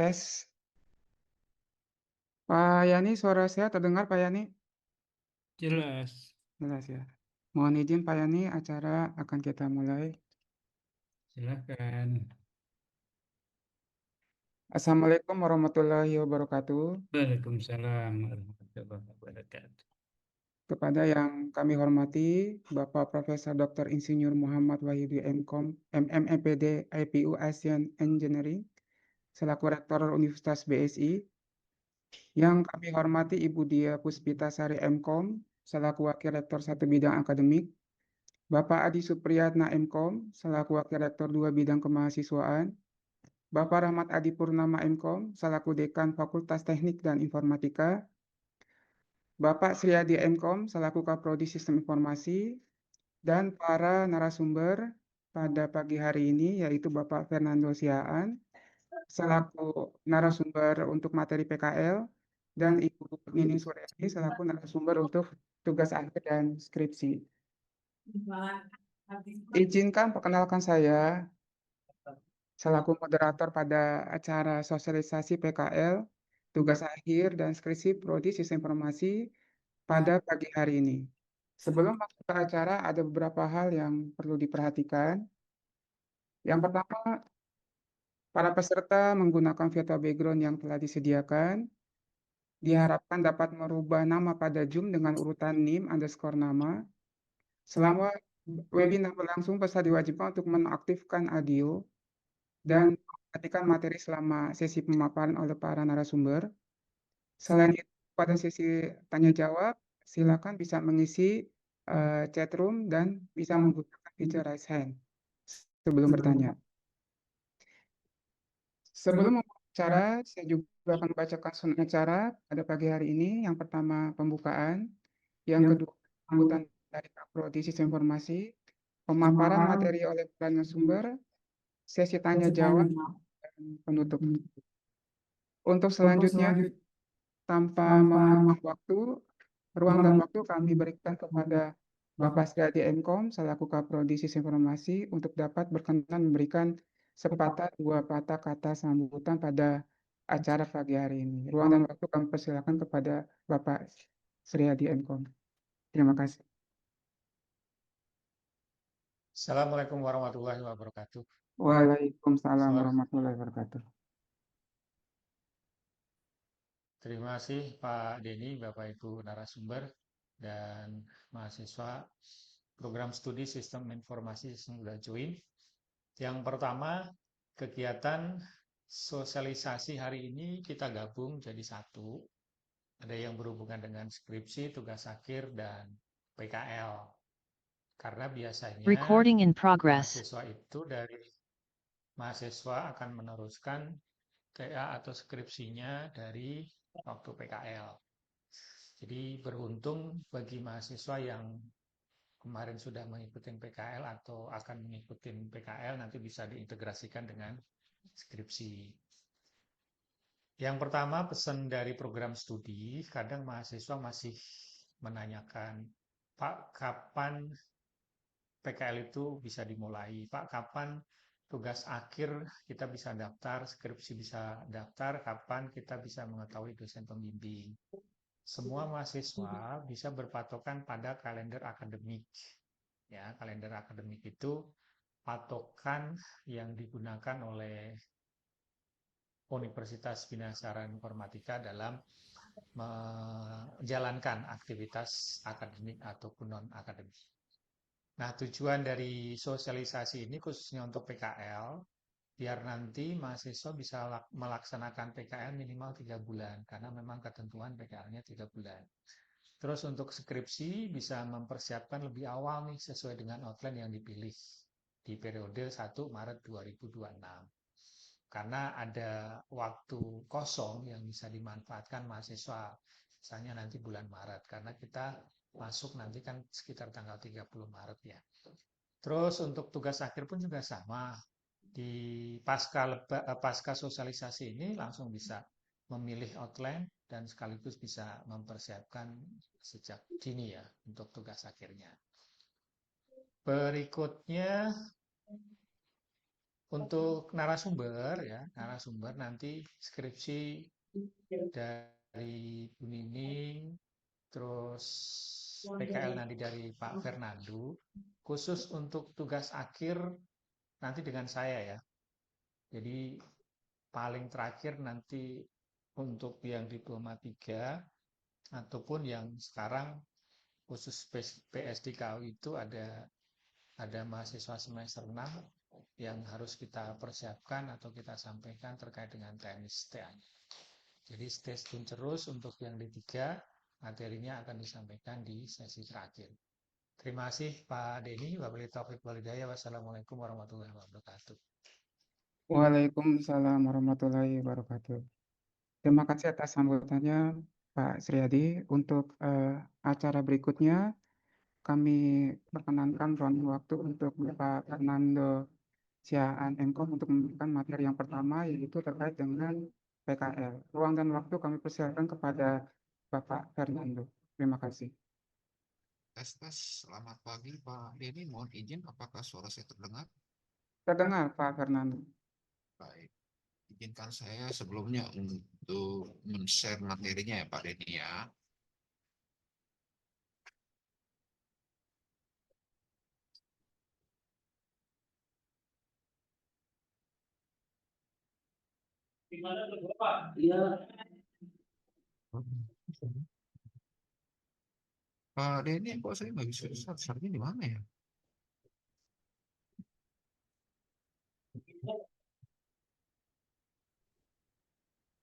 Tes. Pak Yani, suara saya terdengar Pak Yani? Jelas, Jelas ya. Mohon izin Pak Yani, acara akan kita mulai. silakan. Assalamualaikum warahmatullahi wabarakatuh. Waalaikumsalam warahmatullahi wabarakatuh. Kepada yang kami hormati, Bapak Profesor Dr. Insinyur Muhammad Wahyudi MKOM, MMEPD, IPU ASEAN Engineering, selaku Rektor Universitas BSI. Yang kami hormati Ibu Dia Puspitasari MKOM, selaku Wakil Rektor 1 Bidang Akademik. Bapak Adi Supriyatna MKOM, selaku Wakil Rektor 2 Bidang Kemahasiswaan. Bapak Rahmat Adi Purnama MKOM, selaku Dekan Fakultas Teknik dan Informatika. Bapak Sriadi MKOM, selaku Kaprodi Sistem Informasi. Dan para narasumber pada pagi hari ini, yaitu Bapak Fernando Siaan, selaku narasumber untuk materi PKL. Dan Ibu Nini Suryani, selaku narasumber untuk tugas akhir dan skripsi. Izinkan perkenalkan saya selaku moderator pada acara sosialisasi PKL, tugas akhir dan skripsi Prodi Sistem Informasi pada pagi hari ini. Sebelum masuk ke acara, ada beberapa hal yang perlu diperhatikan. Yang pertama, para peserta menggunakan virtual background yang telah disediakan. Diharapkan dapat merubah nama pada Zoom dengan urutan NIM_nama. Selama webinar berlangsung, peserta diwajibkan untuk menonaktifkan audio dan memperhatikan materi selama sesi pemaparan oleh para narasumber. Selain itu, pada sesi tanya jawab, silakan bisa mengisi chat room dan bisa menggunakan fitur raise hand sebelum bertanya. Sebelum memulai acara, saya juga akan membacakan sunat acara pada pagi hari ini. Yang pertama, pembukaan. Yang kedua, sambutan dari Prodi Sistem Informasi. Pemaparan materi oleh para narasumber. Sesi tanya jawab dan penutup. Untuk selanjutnya, tanpa membuang waktu, ruang dan waktu kami berikan kepada Bapak Sriadi MKOM selaku Kaprodi Sistem Informasi untuk dapat berkenan memberikan sepatah dua patah kata sambutan pada acara pagi hari ini. Ruang dan waktu kami persilakan kepada Bapak Sriadi MKOM. Terima kasih. Assalamualaikum warahmatullahi wabarakatuh. Waalaikumsalam Suara. warahmatullahi wabarakatuh. Terima kasih Pak Denny, Bapak Ibu narasumber dan mahasiswa program studi Sistem Informasi yang sudah join. Yang pertama, kegiatan sosialisasi hari ini kita gabung jadi satu. Ada yang berhubungan dengan skripsi, tugas akhir, dan PKL. Karena biasanya Recording in progress. mahasiswa itu dari mahasiswa akan meneruskan TA atau skripsinya dari waktu PKL. Jadi beruntung bagi mahasiswa yang kemarin sudah mengikuti PKL atau akan mengikuti PKL nanti bisa diintegrasikan dengan skripsi. Yang pertama, pesan dari program studi, kadang mahasiswa masih menanyakan, Pak, kapan PKL itu bisa dimulai? Pak, kapan tugas akhir kita bisa daftar, skripsi bisa daftar, kapan kita bisa mengetahui dosen pembimbing? Semua mahasiswa bisa berpatokan pada kalender akademik. Ya, kalender akademik itu patokan yang digunakan oleh Universitas Bina Aksara Informatika dalam menjalankan aktivitas akademik ataupun non-akademik. Nah, tujuan dari sosialisasi ini khususnya untuk PKL, biar nanti mahasiswa bisa melaksanakan PKL minimal 3 bulan, karena memang ketentuan PKL-nya 3 bulan. Terus untuk skripsi bisa mempersiapkan lebih awal nih sesuai dengan outline yang dipilih di periode 1 Maret 2026. Karena ada waktu kosong yang bisa dimanfaatkan mahasiswa, misalnya nanti bulan Maret, karena kita masuk nanti kan sekitar tanggal 30 Maret ya. Terus untuk tugas akhir pun juga sama. Di pasca sosialisasi ini langsung bisa memilih outline dan sekaligus bisa mempersiapkan sejak dini ya untuk tugas akhirnya. Berikutnya Untuk narasumber ya, narasumber nanti skripsi dari Bu Nining, terus PKL nanti dari Pak Fernando, khusus untuk tugas akhir nanti dengan saya ya. Jadi paling terakhir nanti untuk yang diploma 3 ataupun yang sekarang khusus PSDKU itu ada mahasiswa semester 6 yang harus kita persiapkan atau kita sampaikan terkait dengan teknis TA-nya. Jadi stay tune terus untuk yang D3, materinya akan disampaikan di sesi terakhir. Terima kasih Pak Denny, wabillahi taufiq wal hidayah. Wassalamualaikum warahmatullahi wabarakatuh. Waalaikumsalam warahmatullahi wabarakatuh. Terima kasih atas sambutannya, Pak Sriyadi. Untuk acara berikutnya, kami perkenankan ruang waktu untuk Pak Fernando Siaan Mkom untuk memberikan materi yang pertama, yaitu terkait dengan PKL. Ruang dan waktu kami persilakan kepada Bapak Fernando. Terima kasih. Tes, tes. Selamat pagi Pak Denny, mohon izin apakah suara saya terdengar? Terdengar, Pak Fernando. Baik, izinkan saya sebelumnya untuk men-share materinya ya Pak Denny ya. Pak Denny, kok saya nggak bisa share-nya di mana ya?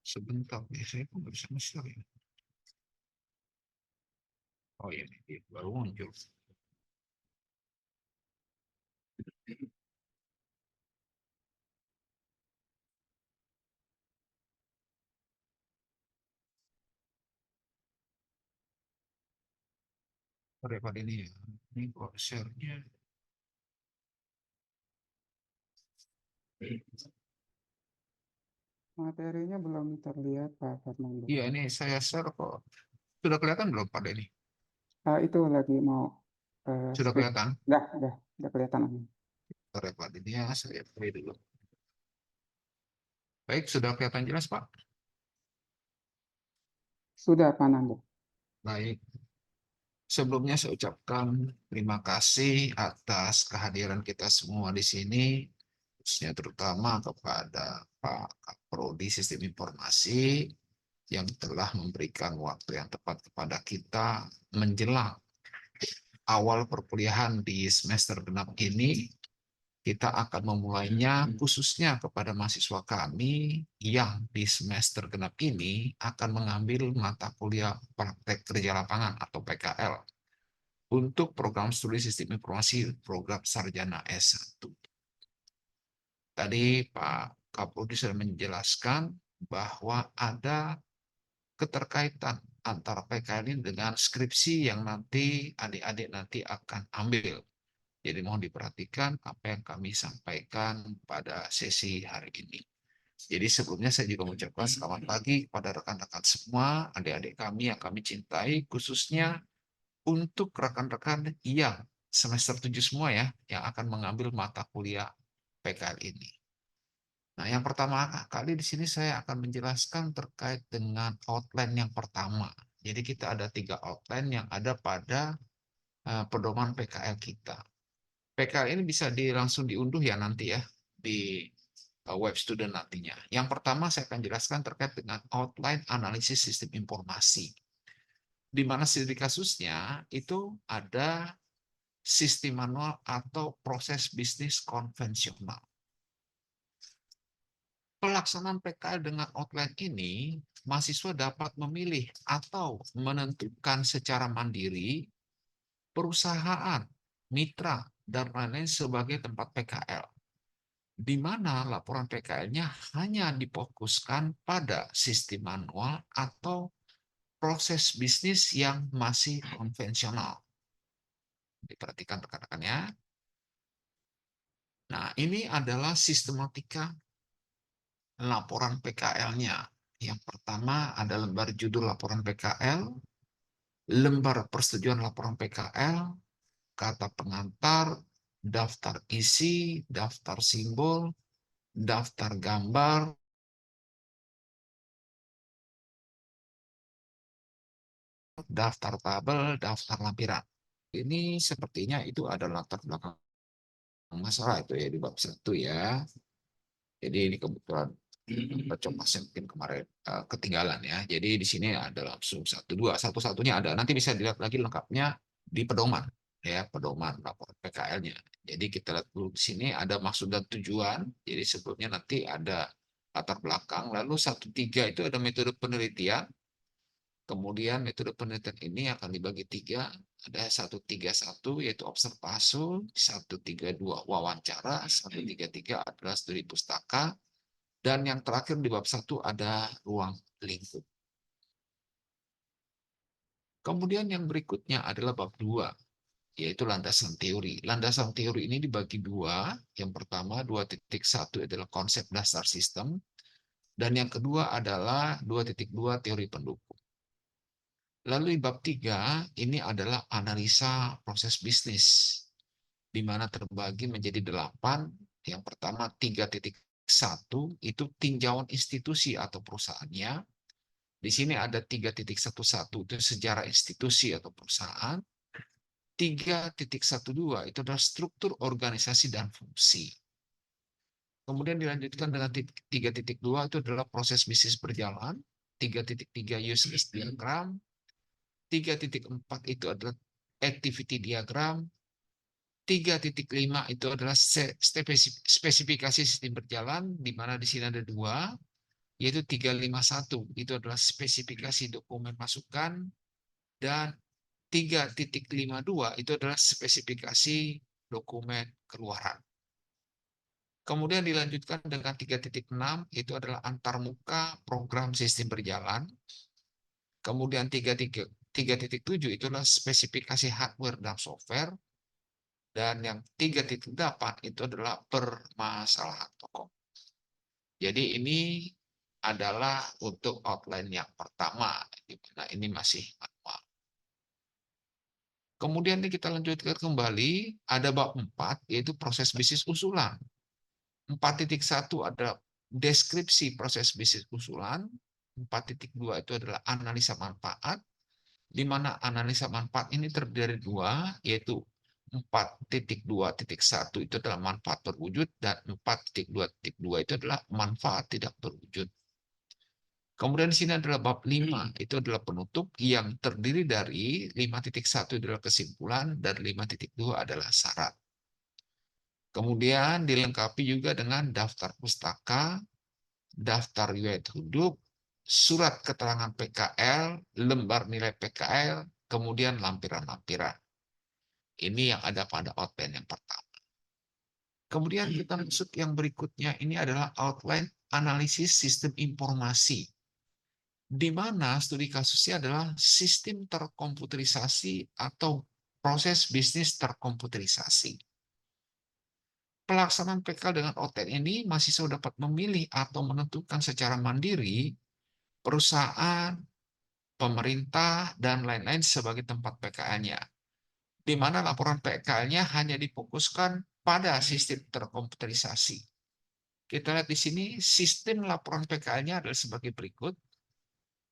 Sebentar, saya kok nggak bisa nge-share ya. Oh iya, ini baru muncul. Sorry Pak Denny ya, ini kok share-nya. Materinya belum terlihat, Pak Fernando. Iya, ini saya share kok. Sudah kelihatan belum Pak Denny? Itu lagi mau Sudah speak. kelihatan? Udah kelihatan. Sorry Pak Denny ya, saya play dulu. Baik, sudah kelihatan jelas Pak? Sudah, Pak Nando. Baik. Sebelumnya saya ucapkan terima kasih atas kehadiran kita semua di sini, khususnya terutama kepada Pak Kaprodi Sistem Informasi yang telah memberikan waktu yang tepat kepada kita menjelang awal perkuliahan di semester genap ini. Kita akan memulainya khususnya kepada mahasiswa kami yang di semester genap ini akan mengambil mata kuliah praktek kerja lapangan atau PKL untuk program studi sistem informasi program sarjana S1. Tadi Pak Kapolri sudah menjelaskan bahwa ada keterkaitan antara PKL ini dengan skripsi yang nanti adik-adik nanti akan ambil. Jadi mohon diperhatikan apa yang kami sampaikan pada sesi hari ini. Jadi sebelumnya saya juga mengucapkan selamat pagi kepada rekan-rekan semua, adik-adik kami yang kami cintai, khususnya untuk rekan-rekan yang semester 7 semua ya, yang akan mengambil mata kuliah PKL ini. Nah, yang pertama kali di sini saya akan menjelaskan terkait dengan outline yang pertama. Jadi kita ada 3 outline yang ada pada pedoman PKL kita. PKL ini bisa langsung diunduh ya nanti ya di web student nantinya. Yang pertama saya akan jelaskan terkait dengan outline analisis sistem informasi. Di mana studi kasusnya itu ada sistem manual atau proses bisnis konvensional. Pelaksanaan PKL dengan outline ini, mahasiswa dapat memilih atau menentukan secara mandiri perusahaan, mitra, dan lain-lain sebagai tempat PKL, di mana laporan PKL-nya hanya difokuskan pada sistem manual atau proses bisnis yang masih konvensional. Diperhatikan rekan-rekan ya. Nah, ini adalah sistematika laporan PKL-nya. Yang pertama ada lembar judul laporan PKL, lembar persetujuan laporan PKL, kata pengantar, daftar isi, daftar simbol, daftar gambar, daftar tabel, daftar lampiran. Ini sepertinya itu adalah latar belakang masalah itu ya di bab 1 ya. Jadi ini kebetulan baca pasien mungkin kemarin ketinggalan ya. Jadi di sini ada langsung 1, 2, satu-satunya ada. Nanti bisa dilihat lagi lengkapnya di pedoman ya, pedoman laporan PKL-nya. Jadi kita lihat dulu di sini ada maksud dan tujuan. Jadi sebelumnya nanti ada latar belakang, lalu 1-3 itu ada metode penelitian. Kemudian metode penelitian ini akan dibagi 3. Ada 1-3-1 yaitu observasi, 1-3-2 wawancara, 1-3-3 adalah studi pustaka, dan yang terakhir di bab 1 ada ruang lingkup. Kemudian yang berikutnya adalah bab 2, yaitu landasan teori. Landasan teori ini dibagi 2. Yang pertama 2.1 adalah konsep dasar sistem, dan yang kedua adalah 2.2 teori pendukung. Lalu di bab 3 ini adalah analisa proses bisnis, di mana terbagi menjadi 8. Yang pertama 3.1 itu tinjauan institusi atau perusahaannya. Di sini ada 3.11 itu sejarah institusi atau perusahaan. 3.12 itu adalah struktur organisasi dan fungsi. Kemudian dilanjutkan dengan 3.2 itu adalah proses bisnis berjalan. 3.3 use case diagram. 3.4 itu adalah activity diagram. 3.5 itu adalah spesifikasi sistem berjalan, di mana di sini ada 2, yaitu 351 itu adalah spesifikasi dokumen masukan, dan 3.52 itu adalah spesifikasi dokumen keluaran. Kemudian dilanjutkan dengan 3.6 itu adalah antarmuka program sistem berjalan. Kemudian 3.7 itu adalah spesifikasi hardware dan software. Dan yang 3.8 itu adalah permasalahan pokok. Jadi ini adalah untuk outline yang pertama. Nah, ini masih manual. Kemudian kita lanjutkan kembali, ada bab 4, yaitu proses bisnis usulan. 4.1 adalah deskripsi proses bisnis usulan. 4.2 itu adalah analisa manfaat, di mana analisa manfaat ini terdiri dari 2, yaitu 4.2.1 itu adalah manfaat berwujud, dan 4.2.2 itu adalah manfaat tidak berwujud. Kemudian di sini adalah bab 5, itu adalah penutup yang terdiri dari 5.1 adalah kesimpulan, dan 5.2 adalah syarat. Kemudian dilengkapi juga dengan daftar pustaka, daftar riwayat hidup, surat keterangan PKL, lembar nilai PKL, kemudian lampiran-lampiran. Ini yang ada pada outline yang pertama. Kemudian kita masuk yang berikutnya, ini adalah outline analisis sistem informasi, di mana studi kasusnya adalah sistem terkomputerisasi atau proses bisnis terkomputerisasi. Pelaksanaan PKL dengan outline ini, mahasiswa dapat memilih atau menentukan secara mandiri perusahaan, pemerintah, dan lain-lain sebagai tempat PKL-nya. Di mana laporan PKL-nya hanya difokuskan pada sistem terkomputerisasi. Kita lihat di sini, sistem laporan PKL-nya adalah sebagai berikut.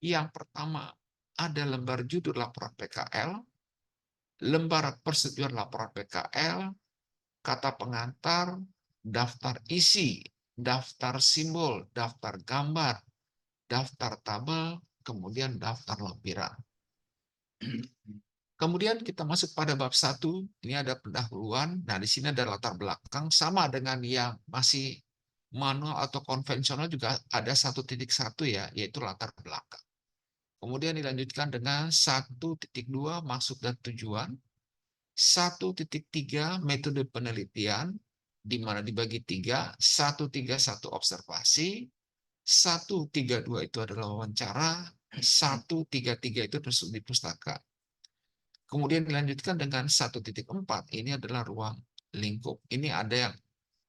Yang pertama, ada lembar judul laporan PKL, lembar persetujuan laporan PKL, kata pengantar, daftar isi, daftar simbol, daftar gambar, daftar tabel, kemudian daftar lampiran. Kemudian kita masuk pada bab 1, ini ada pendahuluan. Nah, di sini ada latar belakang, sama dengan yang masih manual atau konvensional juga ada 1.1 ya, yaitu latar belakang. Kemudian dilanjutkan dengan 1.2 maksud dan tujuan, 1.3 metode penelitian, di mana dibagi 3, 1.3.1 observasi, 1.3.2 itu adalah wawancara, 1.3.3 itu studi pustaka. Kemudian dilanjutkan dengan 1.4, ini adalah ruang lingkup. Ini ada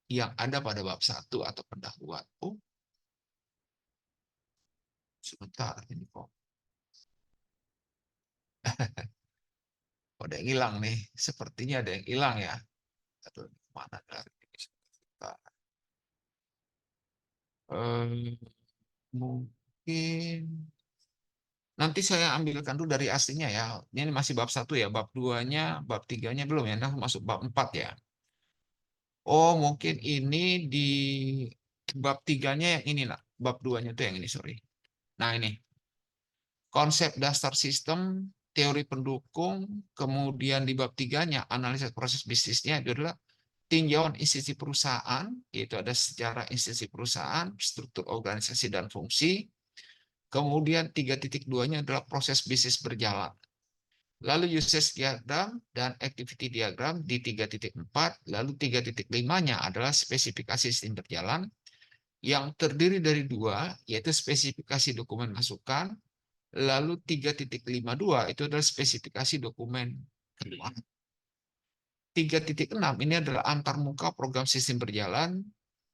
yang ada pada bab 1 atau pendahuluan. Oh, sebentar ini kok. Ada yang hilang nih, sepertinya ada yang hilang ya. Aduh, mana dari Eh, mungkin nanti saya ambilkan dulu dari aslinya ya. Ini masih bab 1 ya, bab 2-nya, bab 3-nya belum ya. Nah, masuk bab 4 ya. Oh, mungkin ini di bab 3-nya yang ini lah. Bab 2-nya itu yang ini, sorry. Nah, ini. Konsep dasar sistem, teori pendukung, kemudian di bab 3-nya analisis proses bisnisnya itu adalah tinjauan institusi perusahaan, yaitu ada sejarah institusi perusahaan, struktur organisasi dan fungsi. Kemudian 3.2-nya adalah proses bisnis berjalan. Lalu usage diagram dan activity diagram di 3.4, lalu 3.5-nya adalah spesifikasi sistem berjalan yang terdiri dari 2, yaitu spesifikasi dokumen masukan, lalu 3.52 itu adalah spesifikasi dokumen keuangan. 3.6 ini adalah antarmuka program sistem berjalan,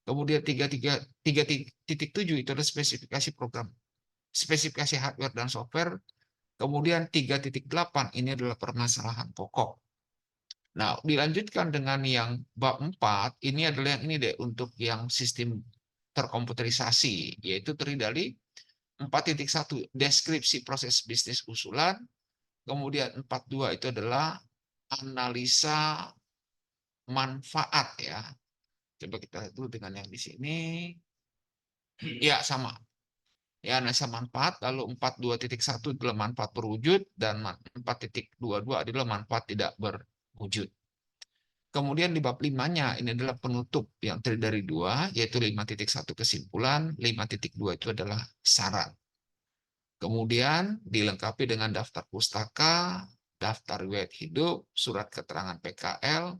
kemudian 3.7 itu adalah spesifikasi program, spesifikasi hardware dan software. Kemudian 3.8 ini adalah permasalahan pokok. Nah, dilanjutkan dengan yang bab 4, ini adalah yang ini deh, untuk yang sistem terkomputerisasi, yaitu terdiri dari 4.1 deskripsi proses bisnis usulan, kemudian 4.2 itu adalah analisa manfaat ya. Coba kita lihat dulu dengan yang di sini. Ya, sama. Ya, analisa manfaat, lalu 42.1 adalah manfaat berwujud, dan 4.22 adalah manfaat tidak berwujud. Kemudian di bab 5-nya, ini adalah penutup yang terdiri dari 2, yaitu 5.1 kesimpulan, 5.2 itu adalah saran. Kemudian dilengkapi dengan daftar pustaka, daftar riwayat hidup, surat keterangan PKL,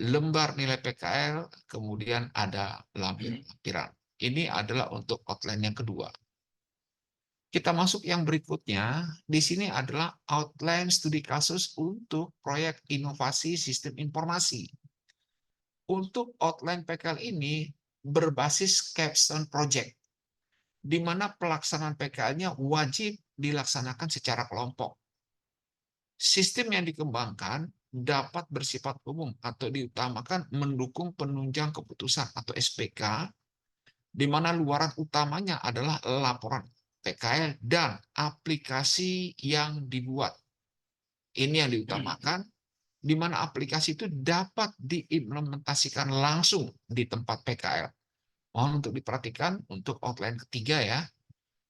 lembar nilai PKL, kemudian ada lampiran. Ini adalah untuk outline yang kedua. Kita masuk yang berikutnya. Di sini adalah outline studi kasus untuk proyek inovasi sistem informasi. Untuk outline PKL ini berbasis capstone project, di mana pelaksanaan PKL-nya wajib dilaksanakan secara kelompok. Sistem yang dikembangkan dapat bersifat umum atau diutamakan mendukung penunjang keputusan atau SPK, di mana luaran utamanya adalah laporan PKL dan aplikasi yang dibuat. Ini yang diutamakan, di mana aplikasi itu dapat diimplementasikan langsung di tempat PKL. Mohon untuk diperhatikan untuk outline ketiga ya.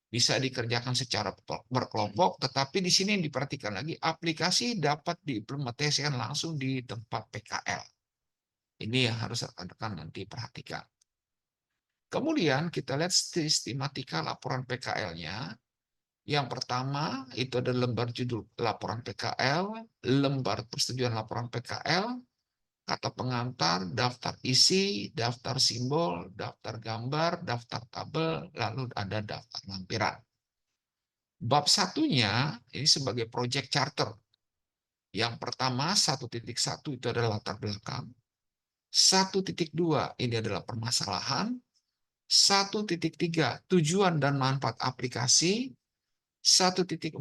Bisa dikerjakan secara berkelompok, tetapi di sini yang diperhatikan lagi, aplikasi dapat diimplementasikan langsung di tempat PKL. Ini yang harus rekan-rekan nanti perhatikan. Kemudian kita lihat sistematika laporan PKL-nya. Yang pertama itu ada lembar judul laporan PKL, lembar persetujuan laporan PKL, kata pengantar, daftar isi, daftar simbol, daftar gambar, daftar tabel, lalu ada daftar lampiran. Bab 1-nya ini sebagai project charter. Yang pertama 1.1 itu adalah latar belakang. 1.2 ini adalah permasalahan. 1.3 tujuan dan manfaat aplikasi. 1.4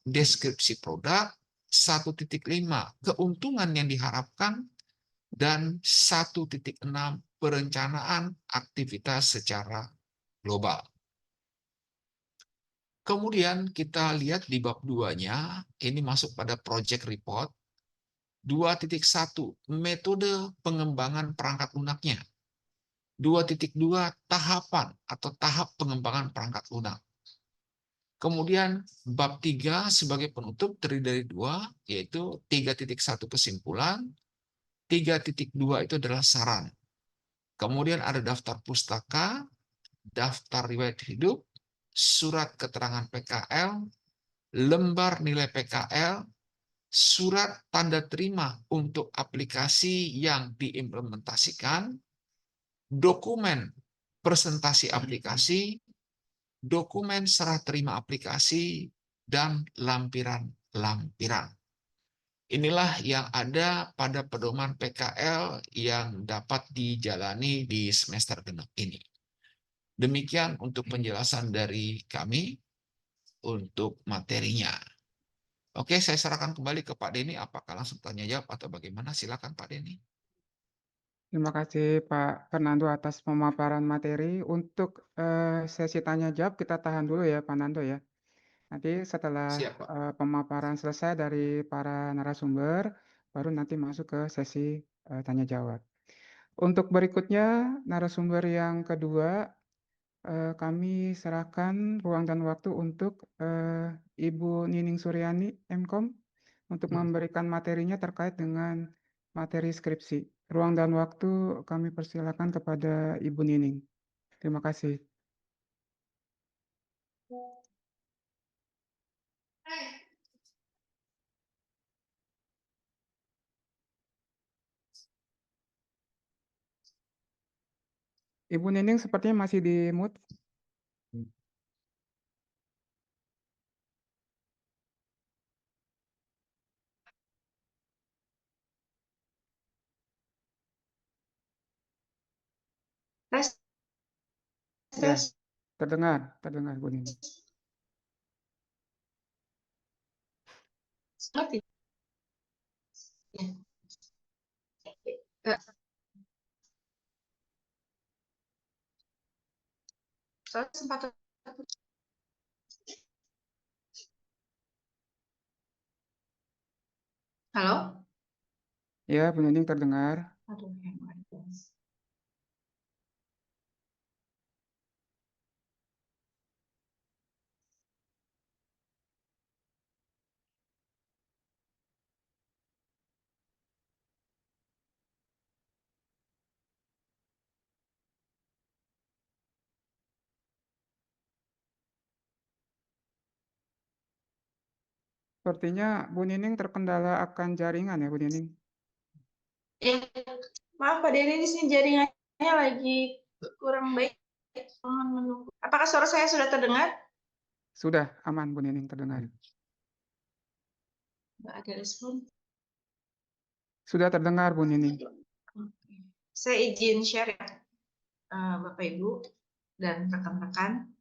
deskripsi produk. 1.5 keuntungan yang diharapkan. Dan 1.6 perencanaan aktivitas secara global. Kemudian kita lihat di bab 2-nya, ini masuk pada project report. 2.1 metode pengembangan perangkat lunaknya. 2.2 tahapan atau tahap pengembangan perangkat lunak. Kemudian bab 3 sebagai penutup terdiri dari 2, yaitu 3.1 kesimpulan, 3.2 itu adalah saran. Kemudian ada daftar pustaka, daftar riwayat hidup, surat keterangan PKL, lembar nilai PKL, surat tanda terima untuk aplikasi yang diimplementasikan, dokumen presentasi aplikasi, dokumen serah terima aplikasi, dan lampiran-lampiran. Inilah yang ada pada pedoman PKL yang dapat dijalani di semester genap ini. Demikian untuk penjelasan dari kami untuk materinya. Oke, saya serahkan kembali ke Pak Denny. Apakah langsung tanya jawab atau bagaimana? Silakan Pak Denny. Terima kasih Pak Fernando atas pemaparan materi. Untuk sesi tanya jawab kita tahan dulu ya Pak Nando ya. Nanti setelah Siap, Pak. pemaparan selesai dari para narasumber, baru nanti masuk ke sesi tanya jawab. Untuk berikutnya narasumber yang kedua, kami serahkan ruang dan waktu untuk Ibu Nining Suryani, MKOM, untuk memberikan materinya terkait dengan materi skripsi. Ruang dan waktu kami persilakan kepada Ibu Nining. Terima kasih. Ibu Nining sepertinya masih di mute. Tes, Ya, tes. terdengar Bu Nining. Mati. Ya. Eh, Soalnya sempat. Halo? Ya, Bu Nining terdengar. Aduh, Sepertinya Bu Nining terkendala akan jaringan ya Bu Nining. ya, maaf Pak Denny, di sini jaringannya lagi kurang baik. Mohon menunggu. Apakah suara saya sudah terdengar? Sudah aman Bu Nining terdengar. Nggak ada respon. Sudah terdengar Bu Nining. Oke. Saya izin share ya, Bapak Ibu dan rekan-rekan.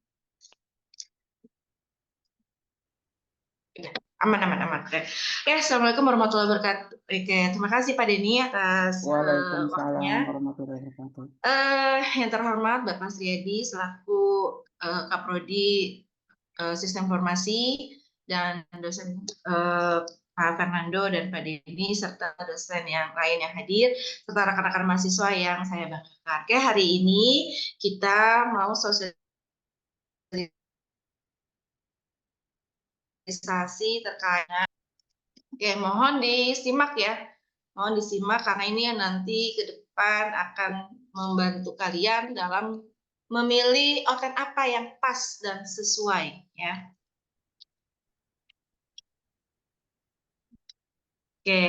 Ya, aman. Oke. Ya, Assalamualaikum warahmatullahi wabarakatuh. Oke, terima kasih Pak Denny atas Waalaikumsalam waktunya. warahmatullahi wabarakatuh. Yang terhormat Bapak Sriyadi selaku Kaprodi Sistem Informasi dan dosen Pak Fernando dan Pak Denny serta dosen yang lain yang hadir serta rekan-rekan mahasiswa yang saya banggakan. Oke, hari ini kita mau sosialisasi terkait. Oke, mohon disimak ya. Mohon disimak karena ini yang nanti ke depan akan membantu kalian dalam memilih outline apa yang pas dan sesuai ya. Oke.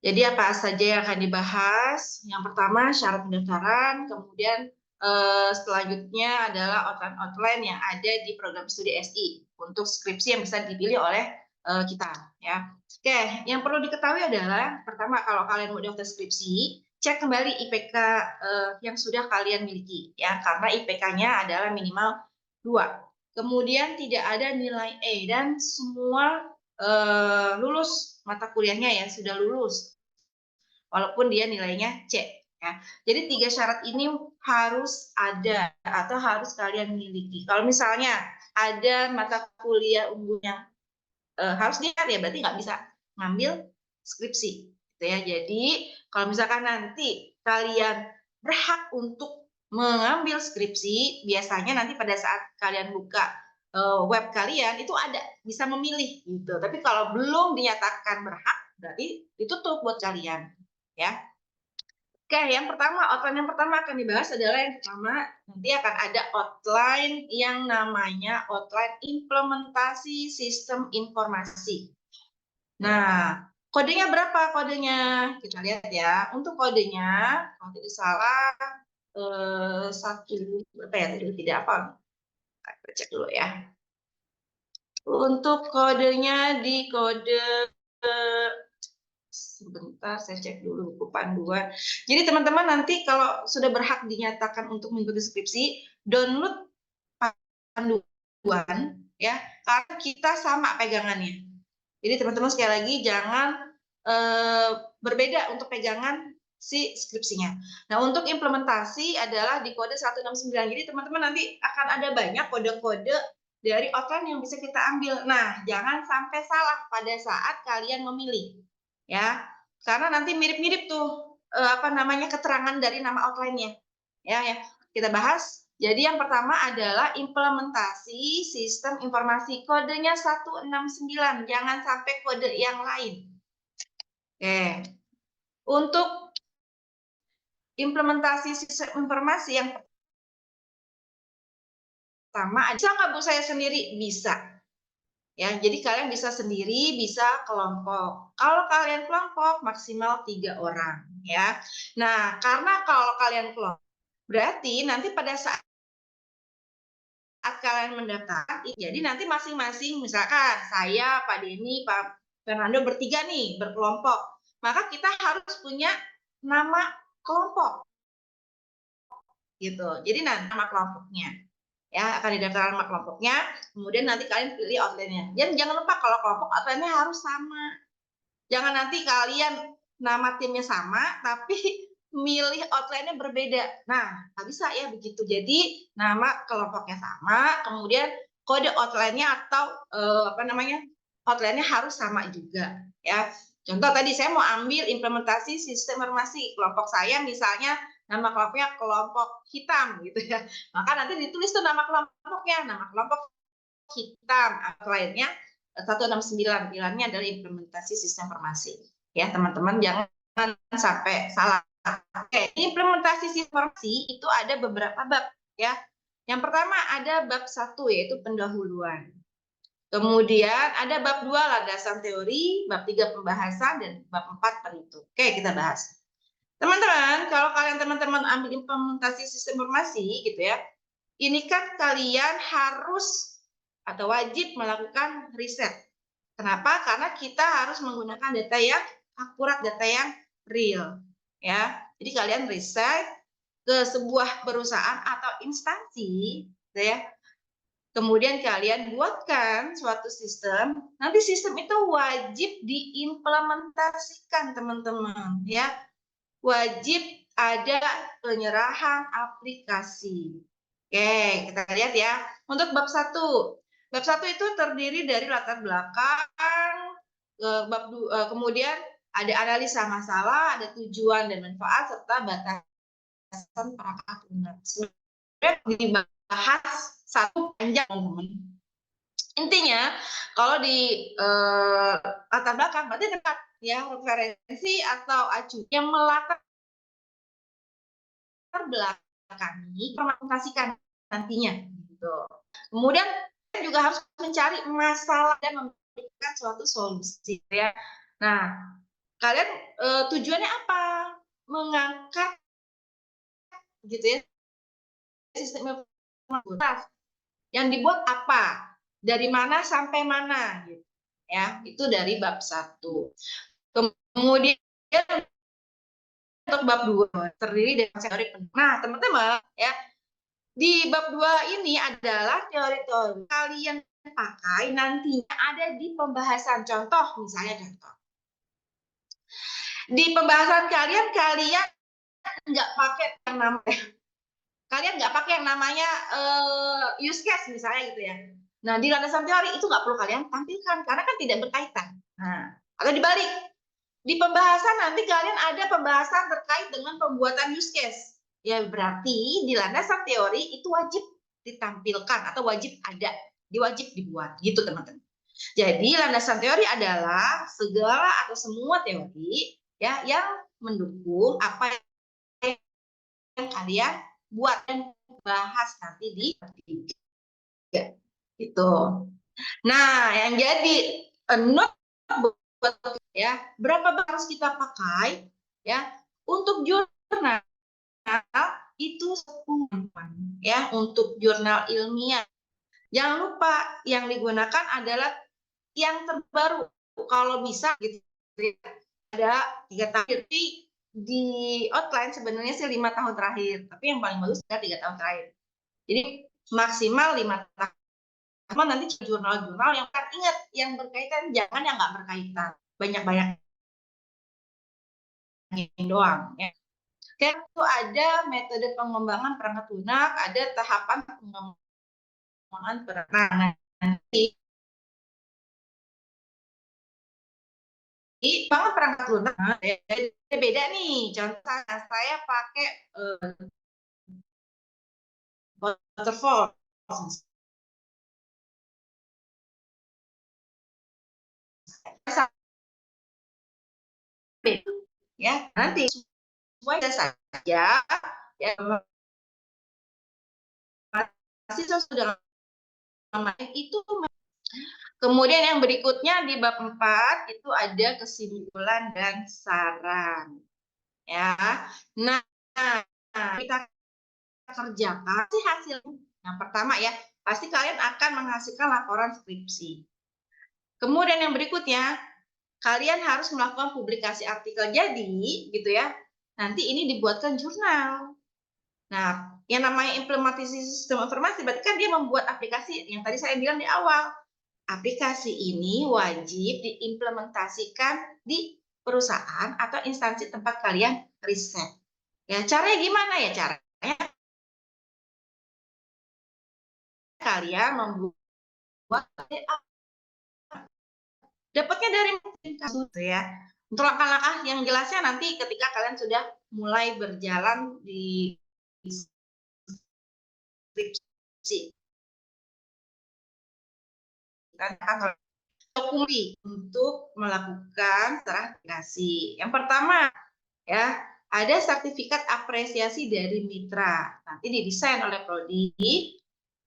Jadi apa saja yang akan dibahas? Yang pertama syarat pendaftaran, kemudian selanjutnya adalah outline-outline yang ada di program studi SI untuk skripsi yang bisa dipilih oleh kita ya. Oke, yang perlu diketahui adalah pertama kalau kalian mau daftar skripsi, cek kembali IPK yang sudah kalian miliki ya, karena IPK-nya adalah minimal 2. Kemudian tidak ada nilai E dan semua lulus mata kuliahnya ya sudah lulus walaupun dia nilainya C ya. Jadi 3 syarat ini harus ada atau harus kalian miliki. Kalau misalnya ada mata kuliah unggulnya harus dilihat ya, berarti nggak bisa ngambil skripsi gitu ya. Jadi kalau misalkan nanti kalian berhak untuk mengambil skripsi, biasanya nanti pada saat kalian buka web kalian itu ada bisa memilih gitu. Tapi kalau belum dinyatakan berhak, berarti ditutup buat kalian ya. Oke, yang outline yang pertama akan dibahas adalah yang pertama nanti akan ada outline yang namanya outline implementasi sistem informasi. Nah, kodenya berapa kodenya? Kita lihat ya. Untuk kodenya, kalau tidak salah satu berapa ya? Tidak apa? Kita cek dulu ya. Untuk kodenya di kode sebentar saya cek dulu buku panduan. Jadi teman-teman nanti kalau sudah berhak dinyatakan untuk mengikuti skripsi, download panduan ya, karena kita sama pegangannya. Jadi teman-teman sekali lagi jangan berbeda untuk pegangan si skripsinya. Nah, untuk implementasi adalah di kode 169. Jadi teman-teman nanti akan ada banyak kode-kode dari outline yang bisa kita ambil. Nah, jangan sampai salah pada saat kalian memilih, ya, karena nanti mirip-mirip tuh keterangan dari nama outline-nya. Ya, kita bahas. Jadi yang pertama adalah implementasi sistem informasi. Kodenya 169, jangan sampai kode yang lain. Oke. Untuk implementasi sistem informasi yang pertama, bisa nggak Bu saya sendiri? Bisa. Ya, jadi kalian bisa sendiri, bisa kelompok. Kalau kalian kelompok maksimal 3 orang, ya. Nah, karena kalau kalian kelompok, berarti nanti pada saat kalian mendaftar, jadi nanti masing-masing, misalkan saya, Pak Denny, Pak Fernando bertiga nih, berkelompok. Maka kita harus punya nama kelompok. Gitu. Jadi nanti nama kelompoknya. Ya, akan didaftarkan nama kelompoknya, kemudian nanti kalian pilih outline-nya. Dan jangan lupa kalau kelompok outline-nya harus sama. Jangan nanti kalian nama timnya sama, tapi milih outline-nya berbeda. Nah, nggak bisa ya begitu. Jadi nama kelompoknya sama, kemudian kode outline-nya atau outline-nya harus sama juga. Ya, contoh tadi saya mau ambil implementasi sistem informasi kelompok saya, misalnya nama kelompoknya kelompok hitam gitu ya. Maka nanti ditulis tuh nama kelompoknya, nama kelompok hitam, outline-nya 169, pilihannya adalah implementasi sistem informasi. Ya, teman-teman jangan sampai salah. Oke, implementasi sistem informasi itu ada beberapa bab ya. Yang pertama ada bab 1 yaitu pendahuluan. Kemudian ada bab 2 landasan teori, bab 3 pembahasan, dan bab 4 perhitung. Oke, kita bahas. Teman-teman, kalau teman-teman ambil implementasi sistem informasi gitu ya, ini kan kalian harus atau wajib melakukan riset. Kenapa? Karena kita harus menggunakan data yang akurat, data yang real. Ya, jadi kalian riset ke sebuah perusahaan atau instansi, gitu ya. Kemudian kalian buatkan suatu sistem. Nanti sistem itu wajib diimplementasikan, teman-teman. Ya, wajib ada penyerahan aplikasi. Oke, kita lihat ya. Untuk bab 1. Bab 1 itu terdiri dari latar belakang, kemudian ada analisa masalah, ada tujuan dan manfaat, serta batasan perangkat lunak. Sebenarnya dibahas satu panjang, teman-teman. Intinya, kalau di latar belakang, berarti dekat ya, referensi atau acu yang melatar belakangi implementasikan nantinya gitu. Kemudian juga harus mencari masalah dan memberikan suatu solusi ya. Nah, kalian tujuannya apa? Mengangkat gitu ya sistem informasi yang dibuat apa? Dari mana sampai mana gitu. Ya, itu dari bab 1. Kemudian untuk bab 2 terdiri dari teori. Nah, teman-teman ya, di bab 2 ini adalah teori-teori kalian pakai nantinya ada di pembahasan. Contoh, misalnya contoh. Di pembahasan kalian nggak pakai yang namanya, kalian nggak pakai yang namanya use case misalnya gitu ya. Nah, di landasan teori itu nggak perlu kalian tampilkan karena kan tidak berkaitan. Nah, atau dibalik, di pembahasan nanti kalian ada pembahasan terkait dengan pembuatan use case. Ya berarti di landasan teori itu wajib ditampilkan atau wajib ada, diwajib dibuat gitu teman-teman. Jadi landasan teori adalah segala atau semua teori ya yang mendukung apa yang kalian buat dan bahas nanti di gitu. Nah, yang jadi note ya, berapa harus kita pakai ya untuk jurnal itu 10 ya, untuk jurnal ilmiah. Jangan lupa yang digunakan adalah yang terbaru kalau bisa gitu ya. Ada 3 tahun, tapi di outline sebenarnya sih 5 tahun terakhir, tapi yang paling bagus adalah 3 tahun terakhir. Jadi maksimal 5 tahun Cuma nanti jurnal-jurnal yang kan ingat yang berkaitan, jangan yang nggak berkaitan. Banyak-banyak doang ya. Kayak itu ada metode pengembangan perangkat lunak, ada tahapan pengembangan perangkat. Nah, nanti perangkat lunak beda nih. Contoh saya pakai waterfall. Ya, nanti semua saja ya mahasiswa sudah main itu. Kemudian yang berikutnya di bab 4 itu ada kesimpulan dan saran. Ya. Nah, kita kerjakan sih hasil. Yang pertama ya, pasti kalian akan menghasilkan laporan skripsi. Kemudian yang berikutnya, kalian harus melakukan publikasi artikel. Jadi, gitu ya, nanti ini dibuatkan jurnal. Nah, yang namanya implementasi sistem informasi, berarti kan dia membuat aplikasi yang tadi saya bilang di awal. Aplikasi ini wajib diimplementasikan di perusahaan atau instansi tempat kalian riset. Ya, caranya gimana ya? Caranya kalian membuat dapatnya dari kasus ya. Untuk langkah-langkah yang jelasnya nanti ketika kalian sudah mulai berjalan di skripsi. Dokumen untuk melakukan sertifikasi. Yang pertama ya, ada sertifikat apresiasi dari mitra. Nanti didesain oleh prodi,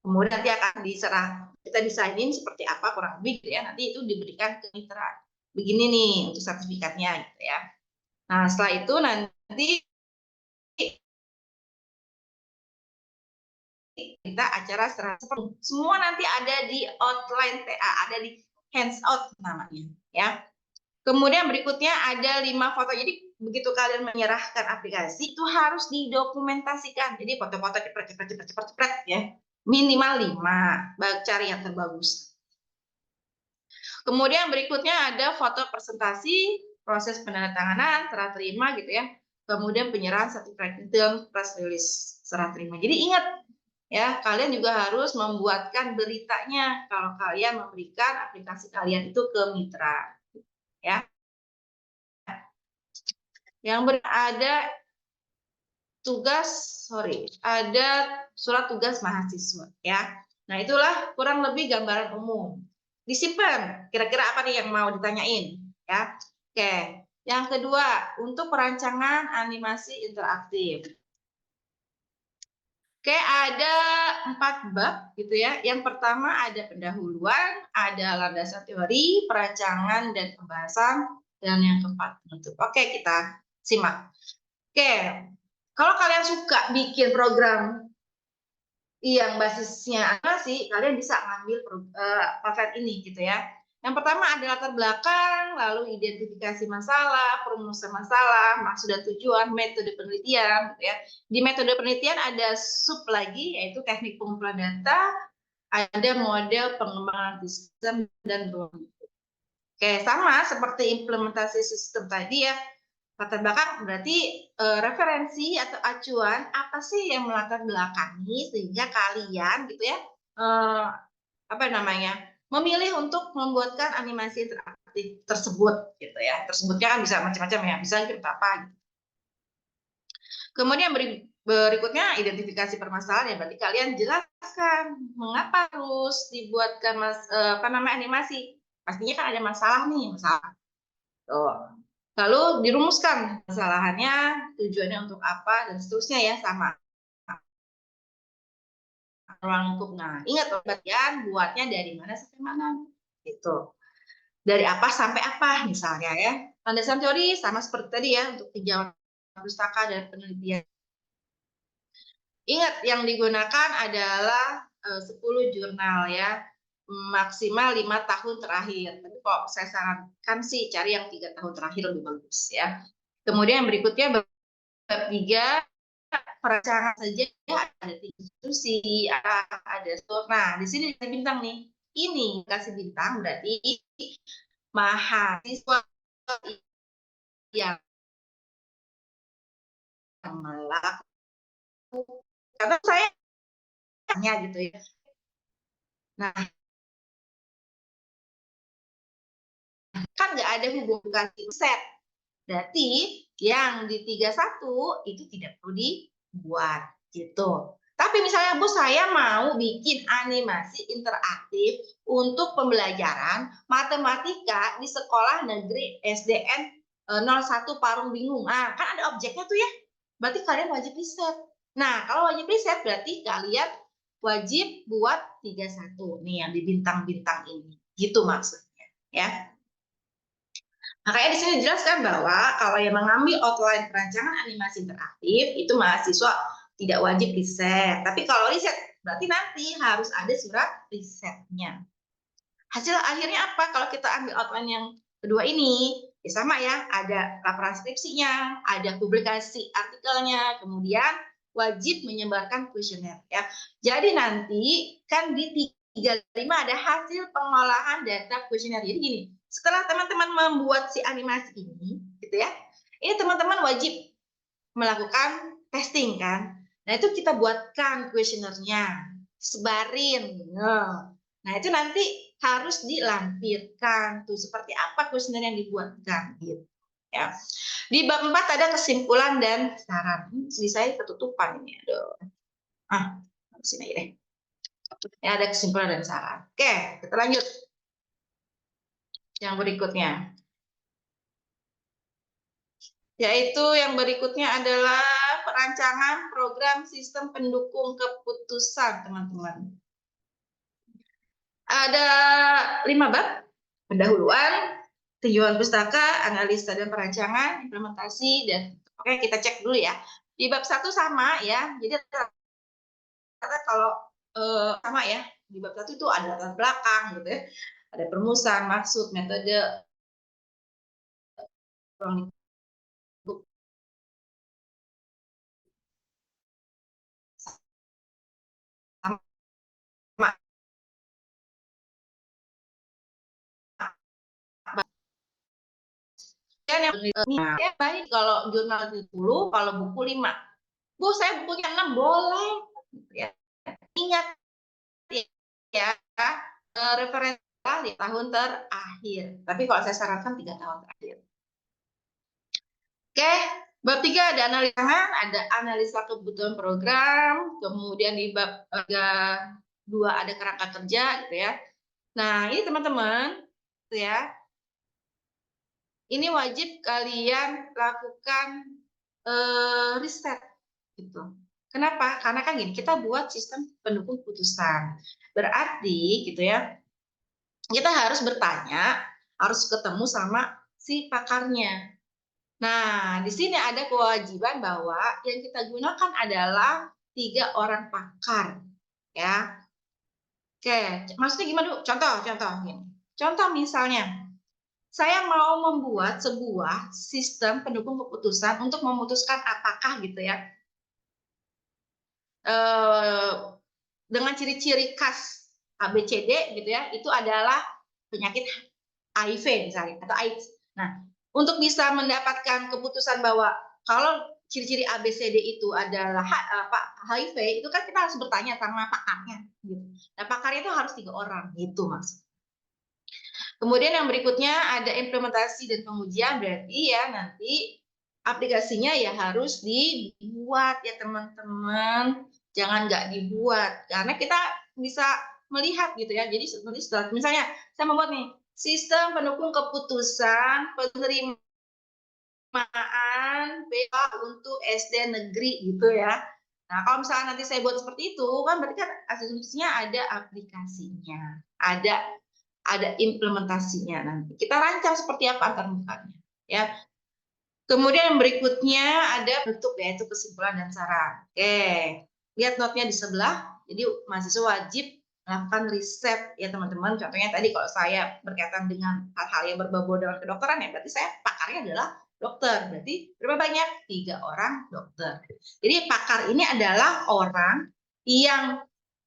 kemudian nanti akan diserah, kita desainin seperti apa kurang lebih gitu ya. Nanti itu diberikan ke mitra. Begini nih untuk sertifikatnya gitu ya. Nah, setelah itu nanti kita acara serah semua nanti ada di outline TA, ada di hands-out namanya ya. Kemudian berikutnya ada 5 foto. Jadi begitu kalian menyerahkan aplikasi itu harus didokumentasikan. Jadi foto-foto cepet ya. Minimal 5. Cari yang terbagus. Kemudian berikutnya ada foto presentasi, proses penandatanganan, serah terima gitu ya. Kemudian penyerahan sertifikat press release serah terima. Jadi ingat ya, kalian juga harus membuatkan beritanya kalau kalian memberikan aplikasi kalian itu ke mitra. Ya. Yang ada ada surat tugas mahasiswa ya. Nah, itulah kurang lebih gambaran umum. Disimpan, kira-kira apa nih yang mau ditanyain ya. Oke, yang kedua untuk perancangan animasi interaktif. Oke, ada 4 bab gitu ya. Yang pertama ada pendahuluan, ada landasan teori, perancangan dan pembahasan, dan yang keempat penutup. Oke, kita simak. Oke, kalau kalian suka bikin program yang basisnya animasi, kalian bisa ngambil paket ini gitu ya. Yang pertama ada latar belakang, lalu identifikasi masalah, perumusan masalah, maksud dan tujuan, metode penelitian gitu ya. Di metode penelitian ada sub lagi, yaitu teknik pengumpulan data, ada model pengembangan sistem dan Oke, sama seperti implementasi sistem tadi ya. Latar belakang berarti referensi atau acuan apa sih yang melatar belakangi sehingga kalian gitu ya memilih untuk membuatkan animasi interaktif tersebut gitu ya. Tersebutnya kan bisa macam-macam ya, bisa kita apa gitu. Kemudian berikutnya identifikasi permasalahan ya, berarti kalian jelaskan mengapa harus dibuatkan animasi. Pastinya kan ada masalah nih, masalah. Tuh. Lalu dirumuskan kesalahannya, tujuannya untuk apa, dan seterusnya ya, sama. Ruang lingkup. Nah, ingat bagian buatnya dari mana sampai mana. Gitu. Dari apa sampai apa, misalnya ya. Landasan teori sama seperti tadi ya, untuk tinjauan pustaka dan penelitian. Ingat, yang digunakan adalah 10 jurnal ya. Maksimal 5 tahun terakhir. Tapi kok saya sarankan sih cari yang 3 tahun terakhir lebih bagus ya. Kemudian yang berikutnya bab 3 perancangan saja ada 3 institusi, ada nah di sini dikasih bintang nih. Ini kasih bintang berarti mahasiswa yang melakukan, karena saya hanya gitu ya. Nah, kan nggak ada hubungan set. Berarti yang di 31 itu tidak perlu dibuat gitu. Tapi misalnya Bu, saya mau bikin animasi interaktif untuk pembelajaran matematika di sekolah negeri SDN 01 Parung Bingung. Nah, kan ada objeknya tuh ya. Berarti kalian wajib riset. Nah, kalau wajib riset berarti kalian wajib buat 31 nih yang di bintang-bintang ini. Gitu maksudnya, ya. Makanya di sini dijelaskan bahwa kalau yang mengambil outline perancangan animasi interaktif itu mahasiswa tidak wajib riset. Tapi kalau riset berarti nanti harus ada surat risetnya. Hasil akhirnya apa? Kalau kita ambil outline yang kedua ini, ya sama ya, ada laporan skripsinya, ada publikasi artikelnya, kemudian wajib menyebarkan kuesioner ya. Jadi nanti kan di 35 ada hasil pengolahan data kuesioner. Jadi gini, setelah teman-teman membuat si animasi ini, gitu ya, ini teman-teman wajib melakukan testing kan. Nah itu kita buatkan kuesionernya, sebarin. Nah itu nanti harus dilampirkan tuh seperti apa kuesioner yang dibuatkan gitu ya. Di bab 4 ada kesimpulan dan saran. Di saya ketutupan ini. Aduh. Sini deh. Ya, ada kesimpulan dan saran. Oke, kita lanjut. Yang berikutnya. Yaitu yang berikutnya adalah perancangan program sistem pendukung keputusan, teman-teman. Ada 5 bab. Pendahuluan, tujuan pustaka, analisa dan perancangan, implementasi, dan oke kita cek dulu ya. Di bab 1 sama ya. Jadi kalau sama ya. Di bab 1 itu ada latar belakang gitu ya. Ada perumusan, maksud, metode, ya baik kalau jurnal 10, kalau buku 5. Bu, saya bukunya 6 boleh. Ya. Ingat ya, referensi di tahun terakhir. Tapi kalau saya sarankan 3 tahun terakhir. Oke, bab 3 ada analisa, ada analisa kebutuhan program, kemudian di bab 2 ada kerangka kerja gitu ya. Nah, ini teman-teman gitu ya. Ini wajib kalian lakukan riset gitu. Kenapa? Karena kan gini, kita buat sistem pendukung keputusan. Berarti gitu ya, kita harus bertanya, harus ketemu sama si pakarnya. Nah, di sini ada kewajiban bahwa yang kita gunakan adalah 3 orang pakar, ya. Oke, maksudnya gimana? Contoh gini. Contoh misalnya, saya mau membuat sebuah sistem pendukung keputusan untuk memutuskan apakah gitu ya, dengan ciri-ciri khas ABCD gitu ya, itu adalah penyakit HIV misalnya atau AIDS. Nah, untuk bisa mendapatkan keputusan bahwa kalau ciri-ciri ABCD itu adalah HIV, itu kan kita harus bertanya sama pakarnya. Gitu. Nah, pakarnya itu harus 3 orang, gitu maksudnya. Kemudian yang berikutnya ada implementasi dan pengujian, berarti ya nanti aplikasinya ya harus dibuat ya teman-teman. Jangan nggak dibuat, karena kita bisa melihat gitu ya. Jadi setelah misalnya saya membuat nih sistem pendukung keputusan penerimaan BPA untuk SD negeri gitu ya. Nah, kalau misalnya nanti saya buat seperti itu, kan berarti kan asumsinya ada aplikasinya, ada implementasinya nanti. Kita rancang seperti apa antarmukanya, ya. Kemudian yang berikutnya ada bentuk yaitu kesimpulan dan saran. Oke, lihat notnya di sebelah. Jadi mahasiswa wajib melakukan riset ya teman-teman. Contohnya tadi kalau saya berkaitan dengan hal-hal yang berbau dengan kedokteran ya berarti saya pakarnya adalah dokter. Berarti berapa banyak? 3 orang dokter. Jadi pakar ini adalah orang yang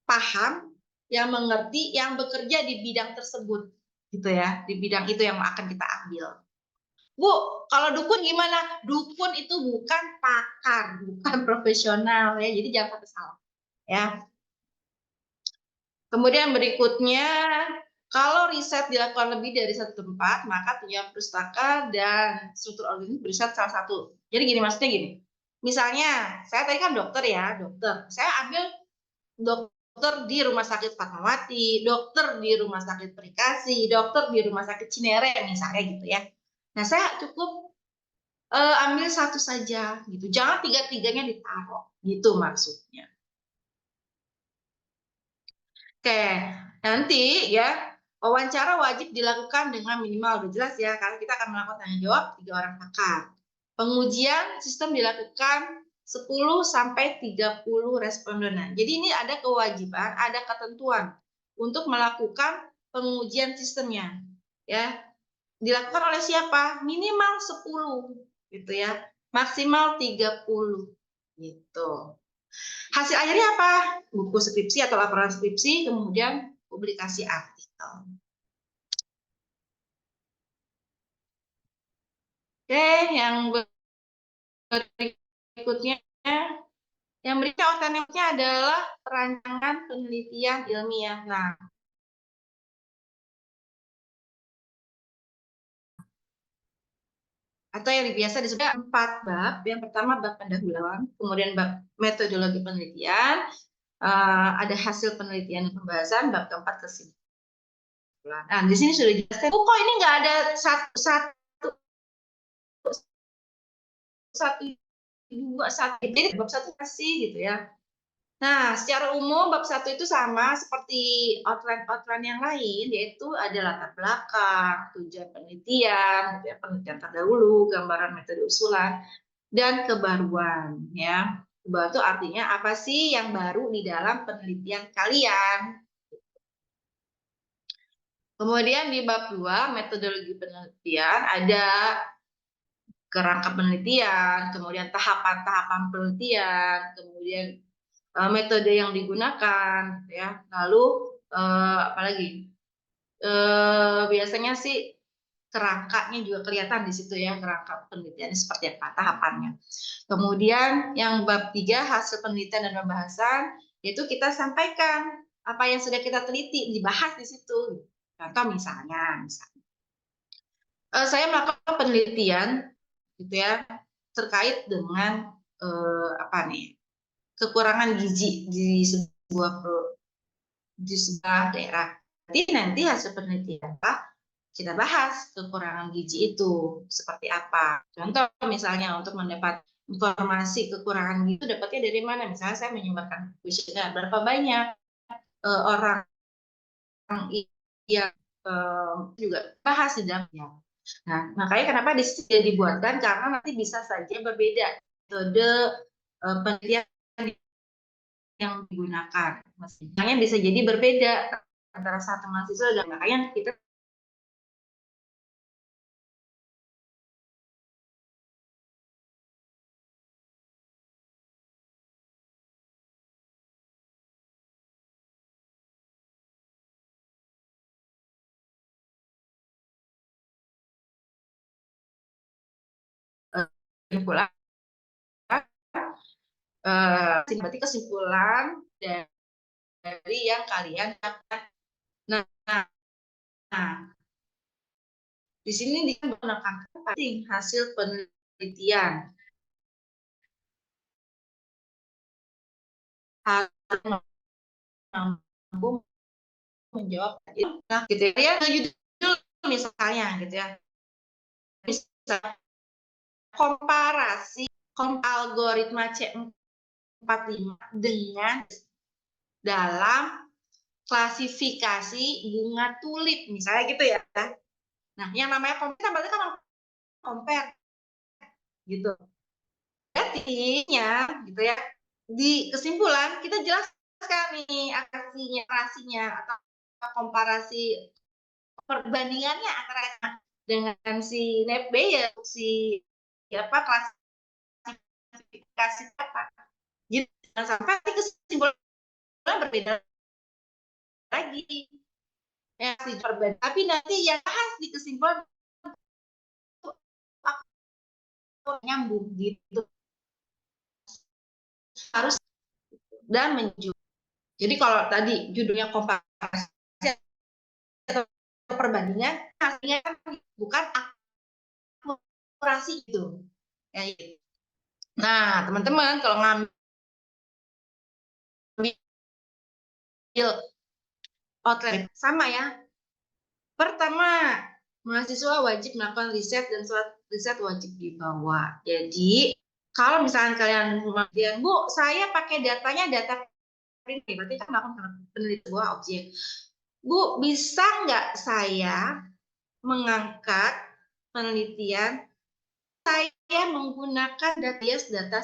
paham, yang mengerti, yang bekerja di bidang tersebut, gitu ya, di bidang itu yang akan kita ambil. Bu, kalau dukun gimana? Dukun itu bukan pakar, bukan profesional ya. Jadi jangan sampai salah ya. Kemudian berikutnya, kalau riset dilakukan lebih dari satu tempat, maka tujuan pustaka dan struktur organisme riset salah satu. Jadi gini, maksudnya gini. Misalnya, saya tadi kan dokter ya, dokter. Saya ambil dokter di Rumah Sakit Fatmawati, dokter di Rumah Sakit Perikasi, dokter di Rumah Sakit Cinere misalnya gitu ya. Nah, saya cukup ambil satu saja gitu. Jangan tiga-tiganya ditaruh, gitu maksudnya. Oke, nanti ya wawancara wajib dilakukan dengan minimal, udah jelas ya, karena kita akan melakukan tanya jawab 3 orang pakar. Pengujian sistem dilakukan 10 sampai 30 responden. Jadi ini ada kewajiban, ada ketentuan untuk melakukan pengujian sistemnya. Ya, dilakukan oleh siapa? Minimal 10 gitu ya. Maksimal 30 gitu. Hasil akhirnya apa? Buku skripsi atau laporan skripsi, kemudian publikasi artikel. Oke, yang berikutnya, yang berikutnya alternatifnya adalah perancangan penelitian ilmiah. Nah, atau yang biasa disebut 4 bab. Yang pertama bab pendahuluan, kemudian bab metodologi penelitian, ada hasil penelitian dan pembahasan, bab keempat kesimpulan. Nah, di sini sudah dijelaskan. Kok ini nggak ada satu dua satu, jadi bab 1 kasih gitu ya. Nah, secara umum bab 1 itu sama seperti outline yang lain, yaitu ada latar belakang, tujuan penelitian, penelitian terdahulu, gambaran metode usulan, dan kebaruan ya. Kebaruan itu artinya apa sih yang baru di dalam penelitian kalian. Kemudian di bab 2 metodologi penelitian ada kerangka penelitian, kemudian tahapan-tahapan penelitian, kemudian metode yang digunakan ya. Lalu apalagi? Biasanya sih kerangkanya juga kelihatan di situ ya, kerangka penelitiannya seperti apa, tahapannya. Kemudian yang bab 3 hasil penelitian dan pembahasan, yaitu kita sampaikan apa yang sudah kita teliti, dibahas di situ. Contoh misalnya saya melakukan penelitian gitu ya terkait dengan apa nih, kekurangan gizi di sebuah daerah. Jadi nanti hasil penelitian kita bahas kekurangan gizi itu seperti apa. Contoh misalnya untuk mendapat informasi kekurangan gizi itu dapatnya dari mana? Misalnya saya menyebarkan kuesioner, berapa banyak orang yang juga bahas di dalamnya. Nah, makanya kenapa di sini dibuatkan, karena nanti bisa saja berbeda metode penelitian yang digunakan. Misalnya bisa jadi berbeda antara satu mahasiswa dan makanya kita kesimpulan berarti kesimpulan dari yang kalian dapat. Nah, di sini dia menekankan penting hasil penelitian harus mampu menjawab nah gitu ya, judul misalnya gitu ya, misalnya komparasi algoritma C45 dengan dalam klasifikasi bunga tulip misalnya gitu ya. Nah, yang namanya compare berarti kan compare gitu. Artinya gitu ya. Di kesimpulan kita jelaskan nih akrasinya atau komparasi perbandingannya antara dengan si NEPB ya si apa klasifikasi apa. Jadi jangan sampai kesimpulan berbeda lagi. Ya, tapi nanti yang bahas di kesimpulan nyambung gitu. Harus dan menunjukkan. Jadi kalau tadi judulnya komparasi atau perbandingan, hasilnya bukan akurasi itu. Nah, teman-teman kalau ngambil outline sama ya. Pertama, mahasiswa wajib melakukan riset dan surat riset wajib dibawa. Jadi kalau misalnya kalian bilang, Bu, saya pakai datanya data print, berarti kan melakukan penelitian sebuah objek. Bu, bisa nggak saya mengangkat penelitian saya menggunakan data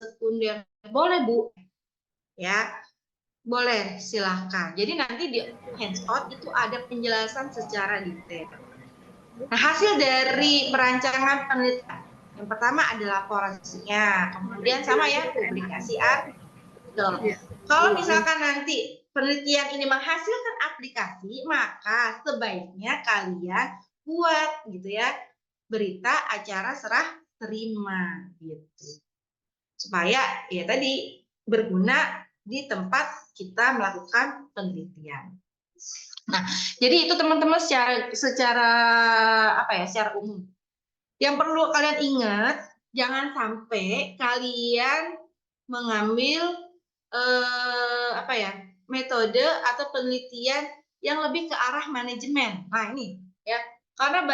sekunder? Boleh, Bu. Ya, boleh, silahkan. Jadi nanti di hands-on itu ada penjelasan secara detail. Nah, hasil dari perancangan penelitian yang pertama adalah laporansinya, kemudian sama ya publikasi artikel. Kalau misalkan nanti penelitian ini menghasilkan aplikasi, maka sebaiknya kalian buat gitu ya berita acara serah terima gitu. Supaya ya tadi berguna di tempat kita melakukan penelitian. Nah, jadi itu teman-teman secara apa ya, secara umum. Yang perlu kalian ingat, jangan sampai kalian mengambil apa ya, metode atau penelitian yang lebih ke arah manajemen. Nah, ini ya. Karena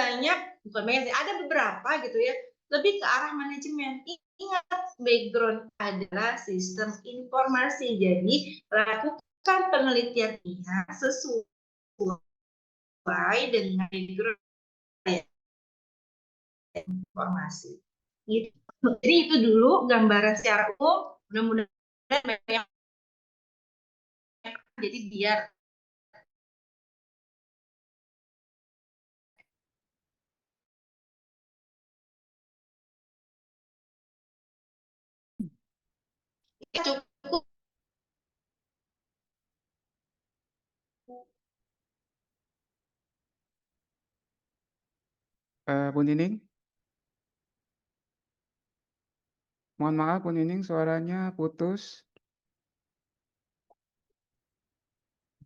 bukan banyak sih, ada beberapa gitu ya, lebih ke arah manajemen. Ingat, background adalah sistem informasi. Jadi, lakukan penelitiannya sesuai dengan background informasi. Gitu. Jadi itu dulu gambaran secara umum. Mudah-mudahan banyak. Jadi biar cukup. Bu Nining? Mohon maaf Bu Nining, suaranya putus.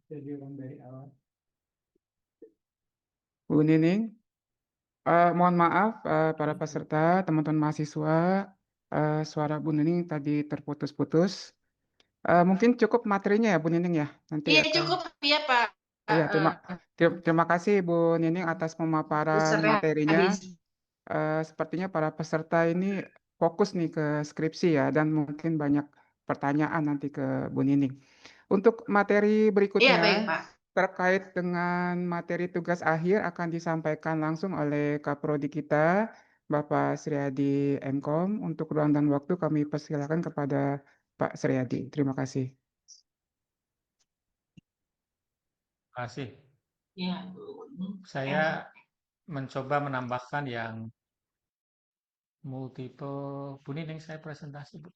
Jadi ulang dari awal. Bu Nining? Mohon maaf para peserta, teman-teman mahasiswa, suara Bu Nining tadi terputus-putus. Mungkin cukup materinya ya Bu Nining ya? Nanti Iya akan. cukup ya Pak. Iya, terima kasih Bu Nining atas pemaparan Usernya materinya. habis. Sepertinya para peserta ini fokus nih ke skripsi ya, dan mungkin banyak pertanyaan nanti ke Bu Nining. Untuk materi Iya berikutnya baik Pak. terkait dengan materi tugas akhir akan disampaikan langsung oleh Kaprodi kita, Bapak Sriadi Mkom. Untuk ruang dan waktu kami persilakan kepada Pak Sriadi. Terima kasih. Terima kasih. Ya. Saya mencoba menambahkan yang multiple. Bu Nining, saya presentasi, Bu.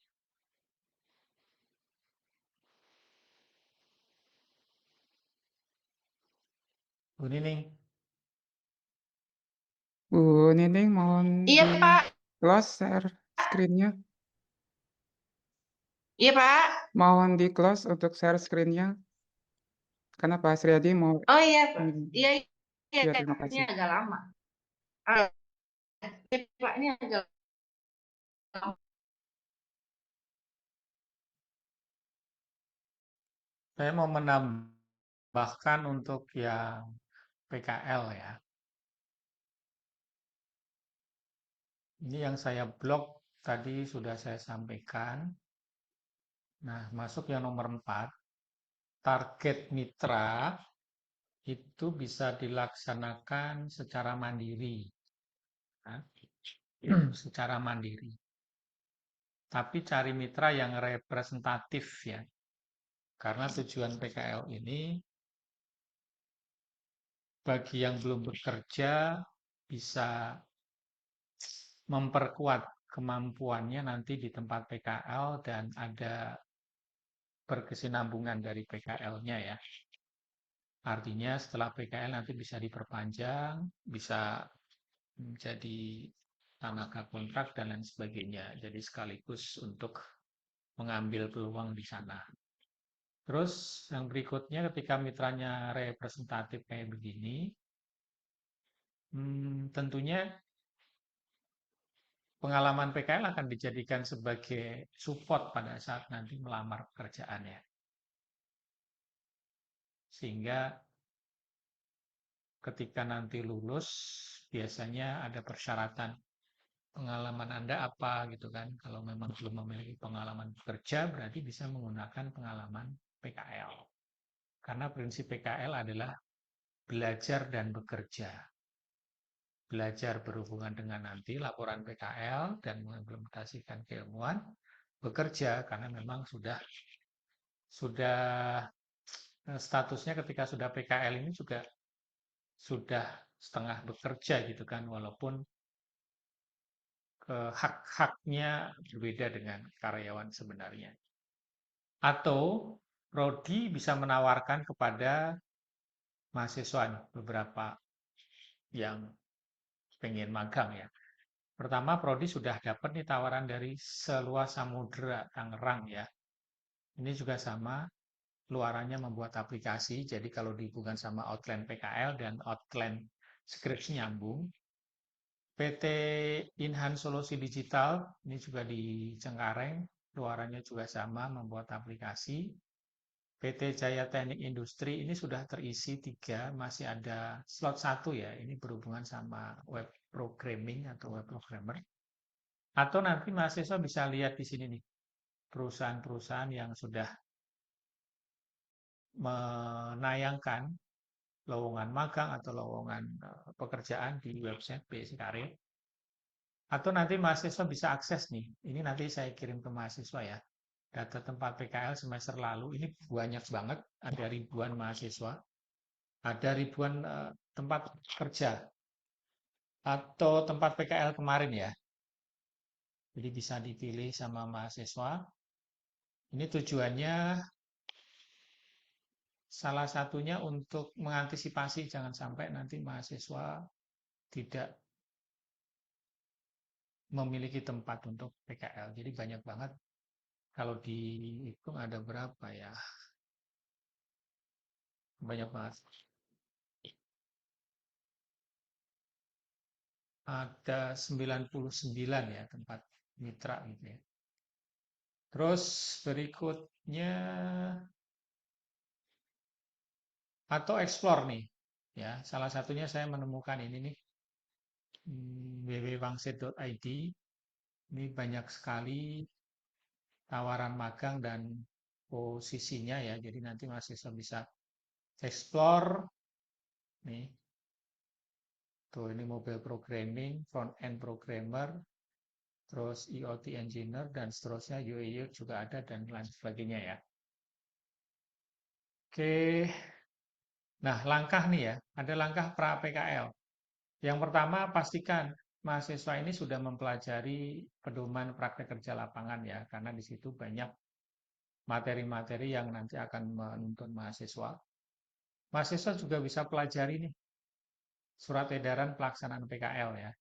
Bu Nining. Bu Nining, mohon Iya di Pak. close share screen-nya. Iya Pak. Mohon di close untuk share screen-nya. Karena Pak Sriadi mau. Oh iya Pak. Iya Ya, terima ini kasih. agak lama. Pak ini agak lama. Saya mau menambahkan untuk yang PKL ya. Ini yang saya blog tadi sudah saya sampaikan. Nah, masuk yang nomor 4. Target mitra itu bisa dilaksanakan secara mandiri. Nah, secara mandiri. Tapi cari mitra yang representatif ya. Karena tujuan PKL ini bagi yang belum bekerja bisa memperkuat kemampuannya nanti di tempat PKL dan ada berkesinambungan dari PKL-nya ya. Artinya setelah PKL nanti bisa diperpanjang, bisa menjadi tenaga kontrak dan lain sebagainya. Jadi sekaligus untuk mengambil peluang di sana. Terus yang berikutnya ketika mitranya representatif kayak begini, tentunya pengalaman PKL akan dijadikan sebagai support pada saat nanti melamar pekerjaan ya. Sehingga ketika nanti lulus, biasanya ada persyaratan pengalaman Anda apa gitu kan. Kalau memang belum memiliki pengalaman bekerja, berarti bisa menggunakan pengalaman PKL. Karena prinsip PKL adalah belajar dan bekerja. Belajar berhubungan dengan nanti laporan PKL dan mengimplementasikan keilmuan, bekerja karena memang sudah statusnya ketika sudah PKL ini juga sudah setengah bekerja gitu kan, walaupun hak-haknya berbeda dengan karyawan sebenarnya. Atau prodi bisa menawarkan kepada mahasiswa beberapa yang pengen magang ya. Pertama, prodi sudah dapat nih tawaran dari seluas samudera Tangerang ya. Ini juga sama, luarannya membuat aplikasi. Jadi kalau dihubungkan sama outline PKL dan outline skripsi nyambung. PT Inhan Solusi Digital, ini juga di Cengkareng, luarannya juga sama, membuat aplikasi. PT Jaya Teknik Industri ini sudah terisi 3, masih ada slot 1 ya, ini berhubungan sama web programming atau web programmer. Atau nanti mahasiswa bisa lihat di sini nih, perusahaan-perusahaan yang sudah menayangkan lowongan magang atau lowongan pekerjaan di website BSI Karir. Atau nanti mahasiswa bisa akses nih, ini nanti saya kirim ke mahasiswa ya, data tempat PKL semester lalu, ini banyak banget, ada ribuan mahasiswa, ada ribuan tempat kerja, atau tempat PKL kemarin ya. Jadi bisa dipilih sama mahasiswa. Ini tujuannya salah satunya untuk mengantisipasi jangan sampai nanti mahasiswa tidak memiliki tempat untuk PKL. Jadi banyak banget. Kalau dihitung ada berapa ya? Banyak banget. Ada 99 ya tempat mitra gitu ya. Terus berikutnya atau explore nih. Ya, salah satunya saya menemukan ini nih www.wangsit.id. Ini banyak sekali tawaran magang dan posisinya ya. Jadi nanti mahasiswa bisa explore nih. Tuh ini mobile programming, front end programmer, terus IoT engineer dan seterusnya, UI juga ada dan lain sebagainya ya. Oke. Nah, langkah nih ya, ada langkah pra PKL. Yang pertama, pastikan mahasiswa ini sudah mempelajari pedoman praktek kerja lapangan ya, karena di situ banyak materi-materi yang nanti akan menuntun mahasiswa. Mahasiswa juga bisa pelajari nih surat edaran pelaksanaan PKL ya.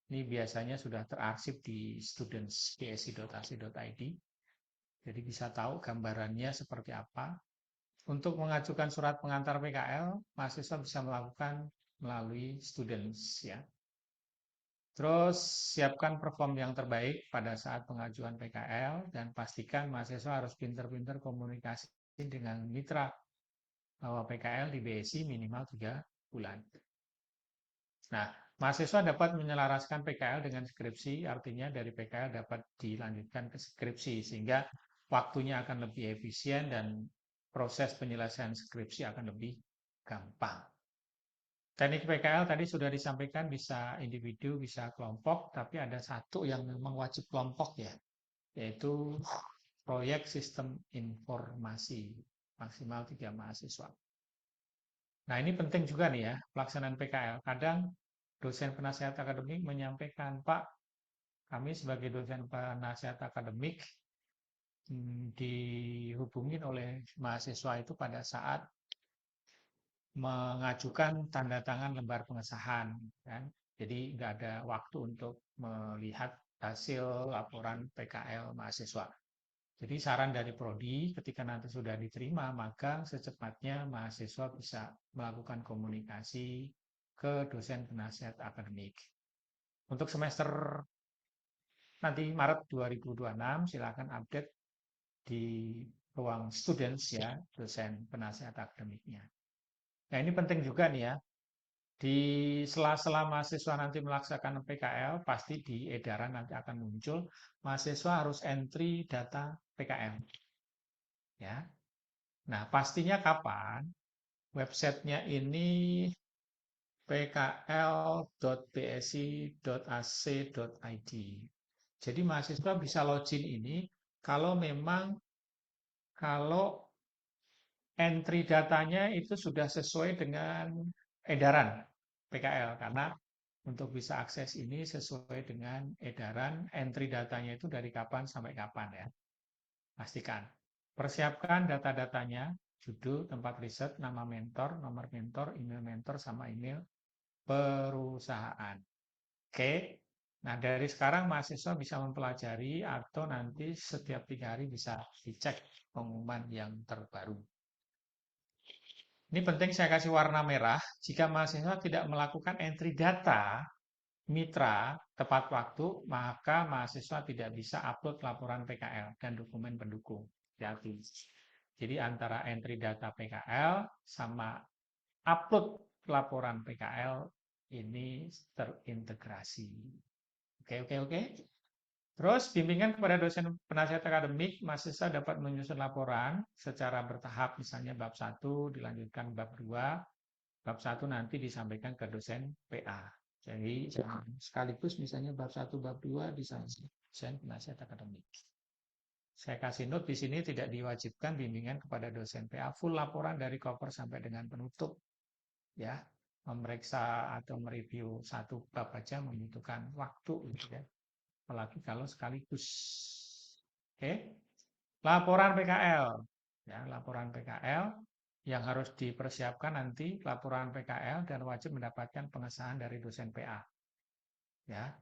Ini biasanya sudah terarsip di students.bsi.ac.id. Jadi bisa tahu gambarannya seperti apa. Untuk mengajukan surat pengantar PKL, mahasiswa bisa melakukan melalui students ya. Terus siapkan perform yang terbaik pada saat pengajuan PKL dan pastikan mahasiswa harus pintar-pintar komunikasi dengan mitra bahwa PKL di BSI minimal 3 bulan. Nah, mahasiswa dapat menyelaraskan PKL dengan skripsi, artinya dari PKL dapat dilanjutkan ke skripsi, sehingga waktunya akan lebih efisien dan proses penyelesaian skripsi akan lebih gampang. Teknik PKL tadi sudah disampaikan bisa individu, bisa kelompok, tapi ada satu yang memang wajib kelompok ya, yaitu proyek sistem informasi, maksimal 3 mahasiswa. Nah ini penting juga nih ya, pelaksanaan PKL. Kadang dosen penasehat akademik menyampaikan, Pak, kami sebagai dosen penasihat akademik dihubungin oleh mahasiswa itu pada saat mengajukan tanda tangan lembar pengesahan, kan. Jadi nggak ada waktu untuk melihat hasil laporan PKL mahasiswa. Jadi saran dari Prodi ketika nanti sudah diterima, maka secepatnya mahasiswa bisa melakukan komunikasi ke dosen penasihat akademik. Untuk semester nanti Maret 2026 silakan update di ruang students ya, dosen penasihat akademiknya. Nah, ini penting juga nih ya. Di sela-sela mahasiswa nanti melaksanakan PKL, pasti di edaran nanti akan muncul mahasiswa harus entry data PKL. Ya. Nah, pastinya kapan? Websitenya ini pkl.bsi.ac.id. Jadi mahasiswa bisa login ini kalau entry datanya itu sudah sesuai dengan edaran PKL, karena untuk bisa akses ini sesuai dengan edaran entry datanya itu dari kapan sampai kapan ya. Pastikan. Persiapkan data-datanya, judul, tempat riset, nama mentor, nomor mentor, email mentor, sama email perusahaan. Oke. Nah, dari sekarang mahasiswa bisa mempelajari atau nanti setiap 3 hari bisa dicek pengumuman yang terbaru. Ini penting saya kasih warna merah. Jika mahasiswa tidak melakukan entry data mitra tepat waktu, maka mahasiswa tidak bisa upload laporan PKL dan dokumen pendukung. Jadi antara entry data PKL sama upload laporan PKL ini terintegrasi. Oke. Terus bimbingan kepada dosen penasihat akademik, mahasiswa dapat menyusun laporan secara bertahap, misalnya bab 1 dilanjutkan bab 2, bab 1 nanti disampaikan ke dosen PA. Jadi sekaligus misalnya bab 1, bab 2 disampaikan dosen penasihat akademik. Saya kasih note di sini tidak diwajibkan bimbingan kepada dosen PA full laporan dari cover sampai dengan penutup. Ya, memeriksa atau mereview satu bab aja membutuhkan waktu gitu ya. Apalagi kalau sekaligus. Oke. Laporan PKL. Ya, laporan PKL yang harus dipersiapkan nanti laporan PKL dan wajib mendapatkan pengesahan dari dosen PA. Ya.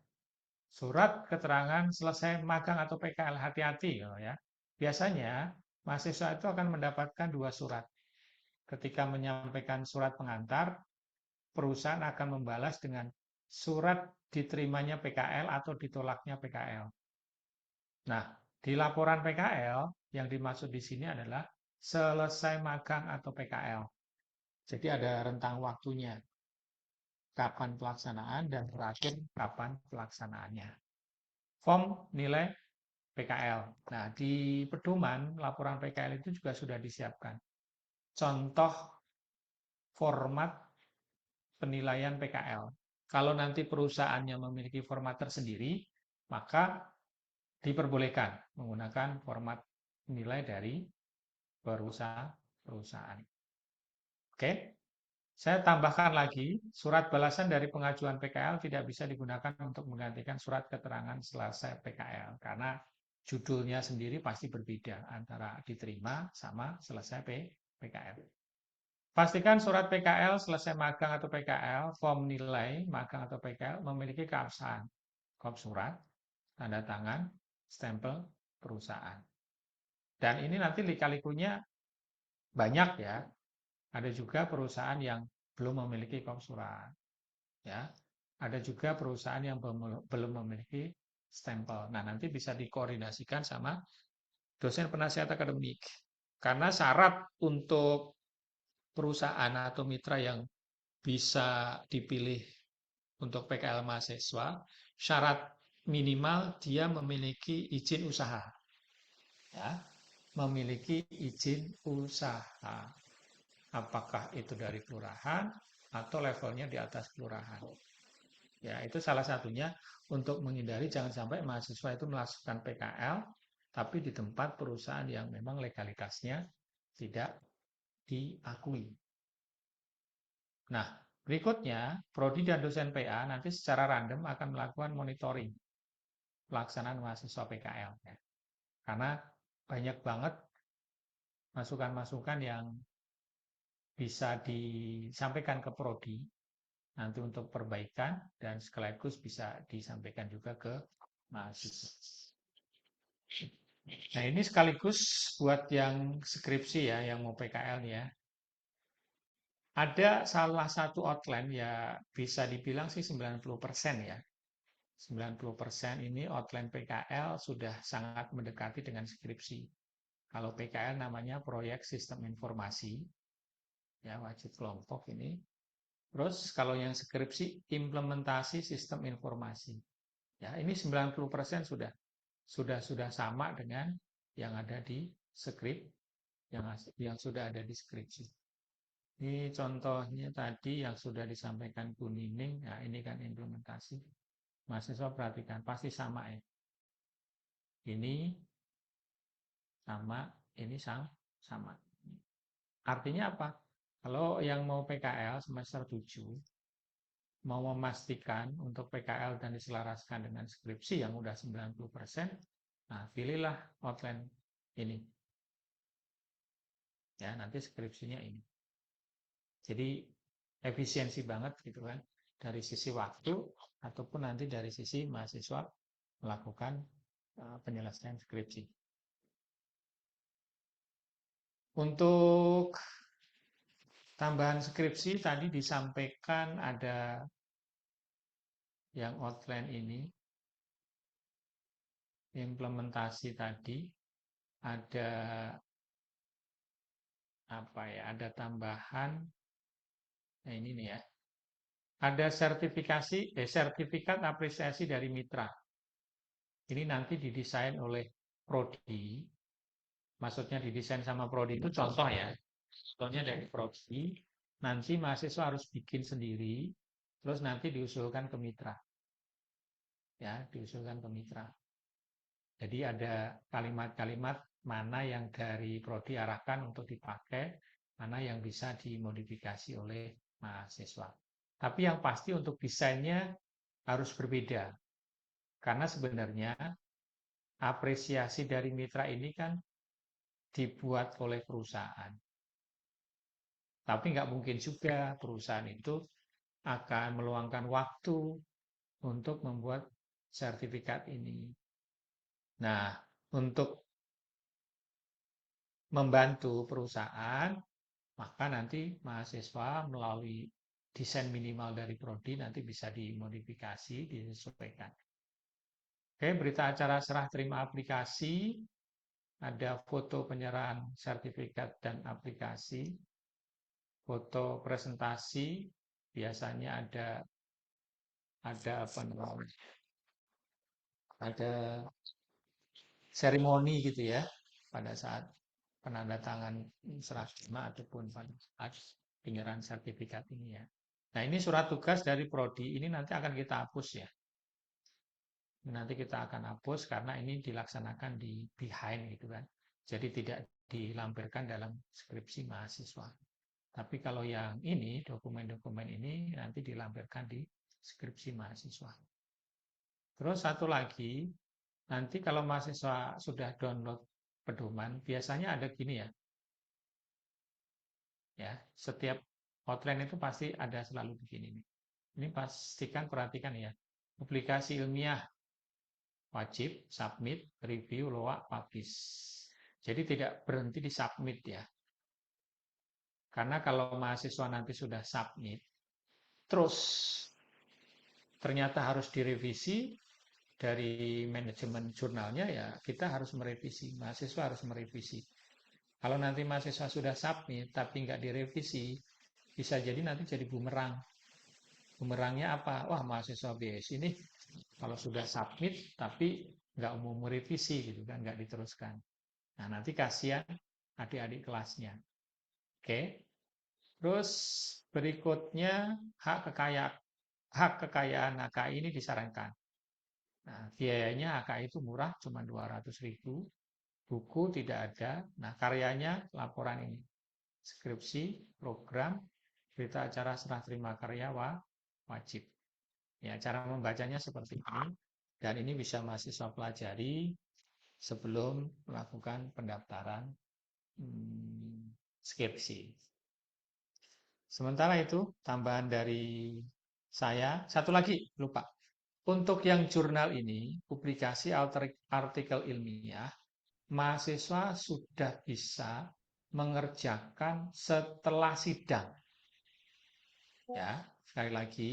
Surat keterangan selesai magang atau PKL, hati-hati ya. Biasanya mahasiswa itu akan mendapatkan 2 surat. Ketika menyampaikan surat pengantar, perusahaan akan membalas dengan surat diterimanya PKL atau ditolaknya PKL. Nah, di laporan PKL yang dimaksud di sini adalah selesai magang atau PKL. Jadi ada rentang waktunya. Kapan pelaksanaan dan terakhir kapan pelaksanaannya. Form nilai PKL. Nah, di pedoman laporan PKL itu juga sudah disiapkan. Contoh format penilaian PKL. Kalau nanti perusahaannya memiliki format tersendiri, maka diperbolehkan menggunakan format nilai dari perusahaan. Oke, saya tambahkan lagi, surat balasan dari pengajuan PKL tidak bisa digunakan untuk menggantikan surat keterangan selesai PKL, karena judulnya sendiri pasti berbeda antara diterima sama selesai PKL. Pastikan surat PKL selesai magang atau PKL, form nilai magang atau PKL memiliki keabsahan, kop surat, tanda tangan, stempel perusahaan. Dan ini nanti lika-likunya banyak ya. Ada juga perusahaan yang belum memiliki kop surat. Ya. Ada juga perusahaan yang belum memiliki stempel. Nah, nanti bisa dikoordinasikan sama dosen penasihat akademik. Karena syarat untuk perusahaan atau mitra yang bisa dipilih untuk PKL mahasiswa, syarat minimal dia memiliki izin usaha. Ya, memiliki izin usaha. Apakah itu dari kelurahan atau levelnya di atas kelurahan. Ya, itu salah satunya untuk menghindari jangan sampai mahasiswa itu melakukan PKL tapi di tempat perusahaan yang memang legalitasnya tidak diakui. Nah, berikutnya, prodi dan dosen PA nanti secara random akan melakukan monitoring pelaksanaan mahasiswa PKL ya. Karena banyak banget masukan-masukan yang bisa disampaikan ke prodi nanti untuk perbaikan dan sekaligus bisa disampaikan juga ke mahasiswa. Nah, ini sekaligus buat yang skripsi ya, yang mau PKL ya. Ada salah satu outline ya bisa dibilang sih 90% ya. 90% ini outline PKL sudah sangat mendekati dengan skripsi. Kalau PKL namanya proyek sistem informasi, ya wajib kelompok ini. Terus kalau yang skripsi implementasi sistem informasi. Ya, ini 90% sudah sama dengan yang ada di skrip, yang sudah ada di skripsi. Ini contohnya tadi yang sudah disampaikan Bu Nining, nah ini kan implementasi. Mahasiswa perhatikan, pasti sama ya. Ini sama, ini sama. Artinya apa? Kalau yang mau PKL semester 7, mau memastikan untuk PKL dan diselaraskan dengan skripsi yang udah 90%, nah pilihlah outline ini. Ya, nanti skripsinya ini. Jadi efisiensi banget gitu kan dari sisi waktu ataupun nanti dari sisi mahasiswa melakukan penyelesaian skripsi. Untuk tambahan skripsi tadi disampaikan ada yang outline ini, implementasi tadi, ada apa ya? Ada tambahan, nah ini nih ya. Ada sertifikat apresiasi dari mitra. Ini nanti didesain oleh prodi. Maksudnya didesain sama prodi itu contoh ya. Contohnya dari prodi, nanti mahasiswa harus bikin sendiri, terus nanti diusulkan ke mitra. Ya, diusulkan ke mitra. Jadi ada kalimat-kalimat mana yang dari prodi arahkan untuk dipakai, mana yang bisa dimodifikasi oleh mahasiswa. Tapi yang pasti untuk desainnya harus berbeda. Karena sebenarnya apresiasi dari mitra ini kan dibuat oleh perusahaan. Tapi nggak mungkin juga perusahaan itu akan meluangkan waktu untuk membuat sertifikat ini. Nah, untuk membantu perusahaan, maka nanti mahasiswa melalui desain minimal dari prodi nanti bisa dimodifikasi, disesuaikan. Oke, berita acara serah terima aplikasi, ada foto penyerahan sertifikat dan aplikasi, foto presentasi, biasanya ada apa namanya? Ada seremoni gitu ya pada saat penandatangan serah terima ataupun pada saat penyerahan sertifikat ini ya. Nah, ini surat tugas dari prodi, ini nanti akan kita hapus ya. Nanti kita akan hapus karena ini dilaksanakan di behind gitu kan. Jadi tidak dilampirkan dalam skripsi mahasiswa. Tapi kalau yang ini, dokumen-dokumen ini nanti dilampirkan di skripsi mahasiswa. Terus satu lagi, nanti kalau mahasiswa sudah download pedoman, biasanya ada gini ya. Ya, setiap outline itu pasti ada selalu begini nih. Ini pastikan perhatikan ya. Publikasi ilmiah wajib submit, review, loak, publish. Jadi tidak berhenti di submit ya. Karena kalau mahasiswa nanti sudah submit, terus ternyata harus direvisi dari manajemen jurnalnya ya kita harus merevisi, mahasiswa harus merevisi. Kalau nanti mahasiswa sudah submit tapi nggak direvisi, bisa jadi nanti jadi bumerang. Bumerangnya apa? Wah, mahasiswa BS ini kalau sudah submit tapi nggak mau merevisi gitu kan, nggak diteruskan. Nah, nanti kasihan adik-adik kelasnya. Oke. Terus berikutnya hak kekayaan HKI ini disarankan. Nah, biayanya HKI itu murah, cuma 200.000. Buku tidak ada. Nah, karyanya laporan ini. Skripsi, program, berita acara serah terima karya wajib. Ya, cara membacanya seperti ini. Dan ini bisa mahasiswa pelajari sebelum melakukan pendaftaran skripsi. Sementara itu, tambahan dari saya, satu lagi, lupa. Untuk yang jurnal ini, publikasi artikel ilmiah, mahasiswa sudah bisa mengerjakan setelah sidang. Ya, sekali lagi,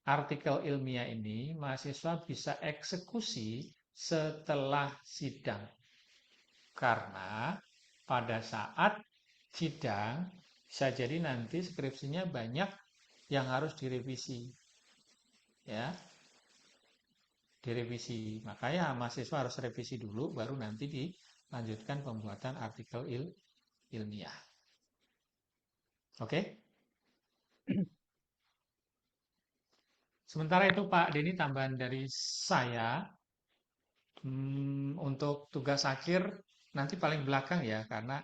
artikel ilmiah ini mahasiswa bisa eksekusi setelah sidang. Karena pada saat sidang bisa jadi nanti skripsinya banyak yang harus direvisi. Ya, direvisi. Makanya mahasiswa harus revisi dulu baru nanti dilanjutkan pembuatan artikel ilmiah. Oke? Sementara itu Pak Denny, tambahan dari saya untuk tugas akhir nanti paling belakang ya, karena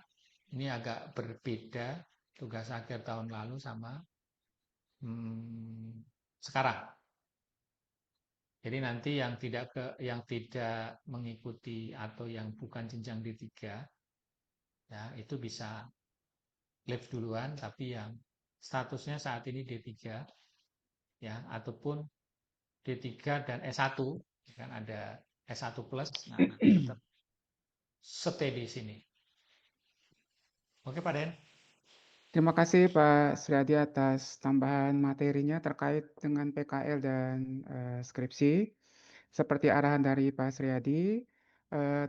ini agak berbeda tugas akhir tahun lalu sama sekarang. Jadi nanti yang tidak mengikuti atau yang bukan jenjang D3 ya itu bisa live duluan, tapi yang statusnya saat ini D3 ya ataupun D3 dan S1 kan ada S1 plus, nah nanti tetap stay di sini. Oke Pak Den. Terima kasih Pak Sriadi atas tambahan materinya terkait dengan PKL dan skripsi. Seperti arahan dari Pak Sriadi,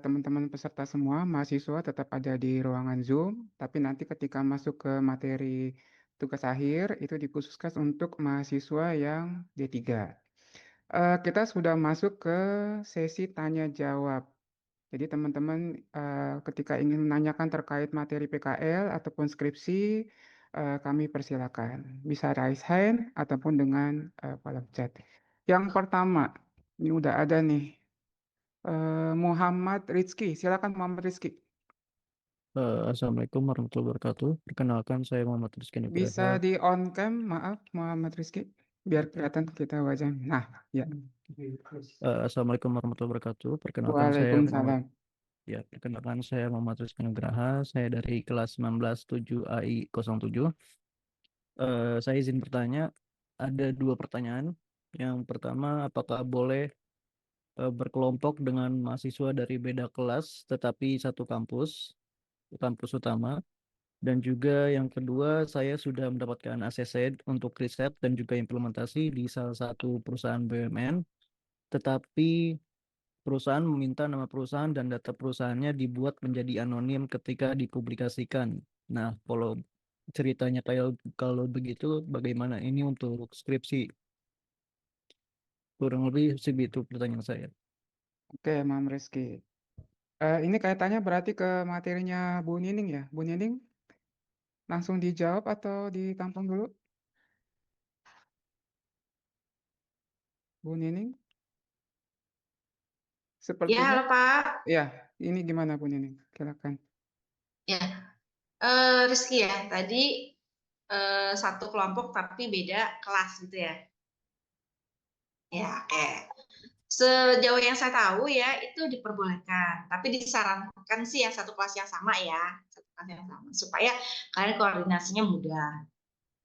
teman-teman peserta semua, mahasiswa tetap ada di ruangan Zoom, tapi nanti ketika masuk ke materi tugas akhir, itu dikhususkan untuk mahasiswa yang D3. Kita sudah masuk ke sesi tanya-jawab. Jadi teman-teman ketika ingin menanyakan terkait materi PKL ataupun skripsi, kami persilakan. Bisa raise hand ataupun dengan kolom chat. Yang pertama, ini udah ada nih. Muhammad Rizky, silakan Muhammad Rizky. Assalamualaikum warahmatullahi wabarakatuh. Perkenalkan saya Muhammad Rizky Bisa Nugraha. di on cam, maaf Muhammad Rizky, biar kelihatan kita wajah. Nah, ya. Assalamualaikum warahmatullahi wabarakatuh. Waalaikumsalam. Perkenalkan saya Muhammad Rizky Nugraha. Saya dari kelas 197 AI 07. Saya izin bertanya, ada dua pertanyaan. Yang pertama, apakah boleh berkelompok dengan mahasiswa dari beda kelas tetapi satu kampus utama? Dan juga yang kedua, saya sudah mendapatkan ACC untuk riset dan juga implementasi di salah satu perusahaan BUMN, tetapi perusahaan meminta nama perusahaan dan data perusahaannya dibuat menjadi anonim ketika dipublikasikan. Nah, kalau ceritanya kalau begitu, bagaimana ini untuk skripsi? Kurang lebih segitu pertanyaan saya. Oke, Muhammad Rizky. Ini kaitannya berarti ke materinya Bu Nining ya. Bu Nining, langsung dijawab atau ditampung dulu? Bu Nining? Ya, Sepertinya, halo Pak. ya, ini gimana Bu Nining? Silakan. Ya, Rizky ya, tadi satu kelompok tapi beda kelas gitu ya. Ya, oke. Sejauh yang saya tahu ya, itu diperbolehkan. Tapi disarankan sih yang satu kelas yang sama ya. Satu kelas yang sama. Supaya kalian koordinasinya mudah.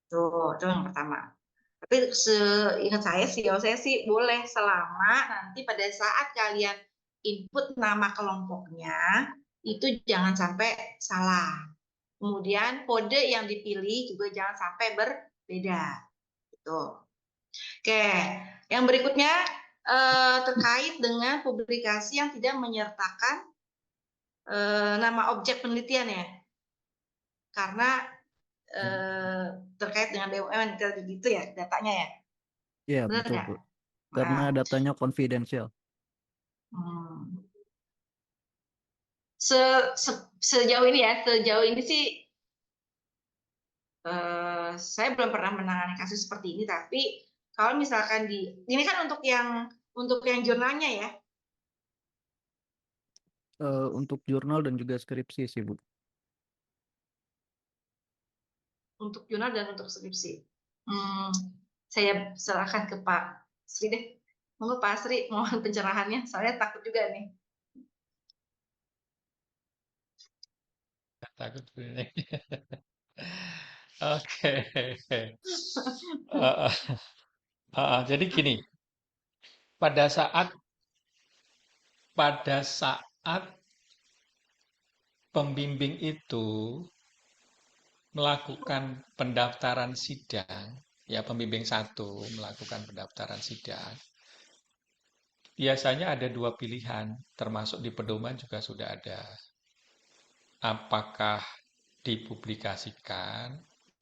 Itu yang pertama. Tapi seingat saya sih, kalau saya sih boleh selama nanti pada saat kalian input nama kelompoknya, itu jangan sampai salah. Kemudian kode yang dipilih juga jangan sampai berbeda. Gitu. Oke, yang berikutnya terkait dengan publikasi yang tidak menyertakan nama objek penelitian ya, karena terkait dengan BUMN gitu ya datanya ya, Iya, benar betul, nggak? Bu. Karena Nah, datanya confidential. Sejauh ini ya, sejauh ini sih saya belum pernah menangani kasus seperti ini, tapi kalau misalkan ini kan untuk yang jurnalnya ya. Untuk jurnal dan juga skripsi sih, Bu. Untuk jurnal dan untuk skripsi. Saya serahkan ke Pak Sri deh. Monggo Pak Asri, mohon pencerahannya, soalnya takut juga nih. Takut ini. Oke. Heeh, jadi gini, pada saat pembimbing itu melakukan pendaftaran sidang, ya pembimbing satu melakukan pendaftaran sidang, biasanya ada dua pilihan, termasuk di pedoman juga sudah ada. Apakah dipublikasikan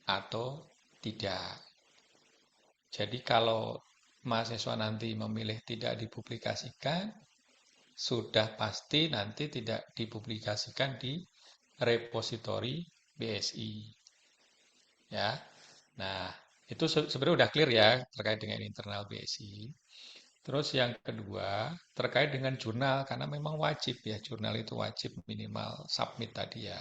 atau tidak. Jadi kalau mahasiswa nanti memilih tidak dipublikasikan, sudah pasti nanti tidak dipublikasikan di repositori BSI. Ya. Nah, itu sebenarnya udah clear ya terkait dengan internal BSI. Terus yang kedua, terkait dengan jurnal, karena memang wajib ya, jurnal itu wajib minimal submit tadi ya.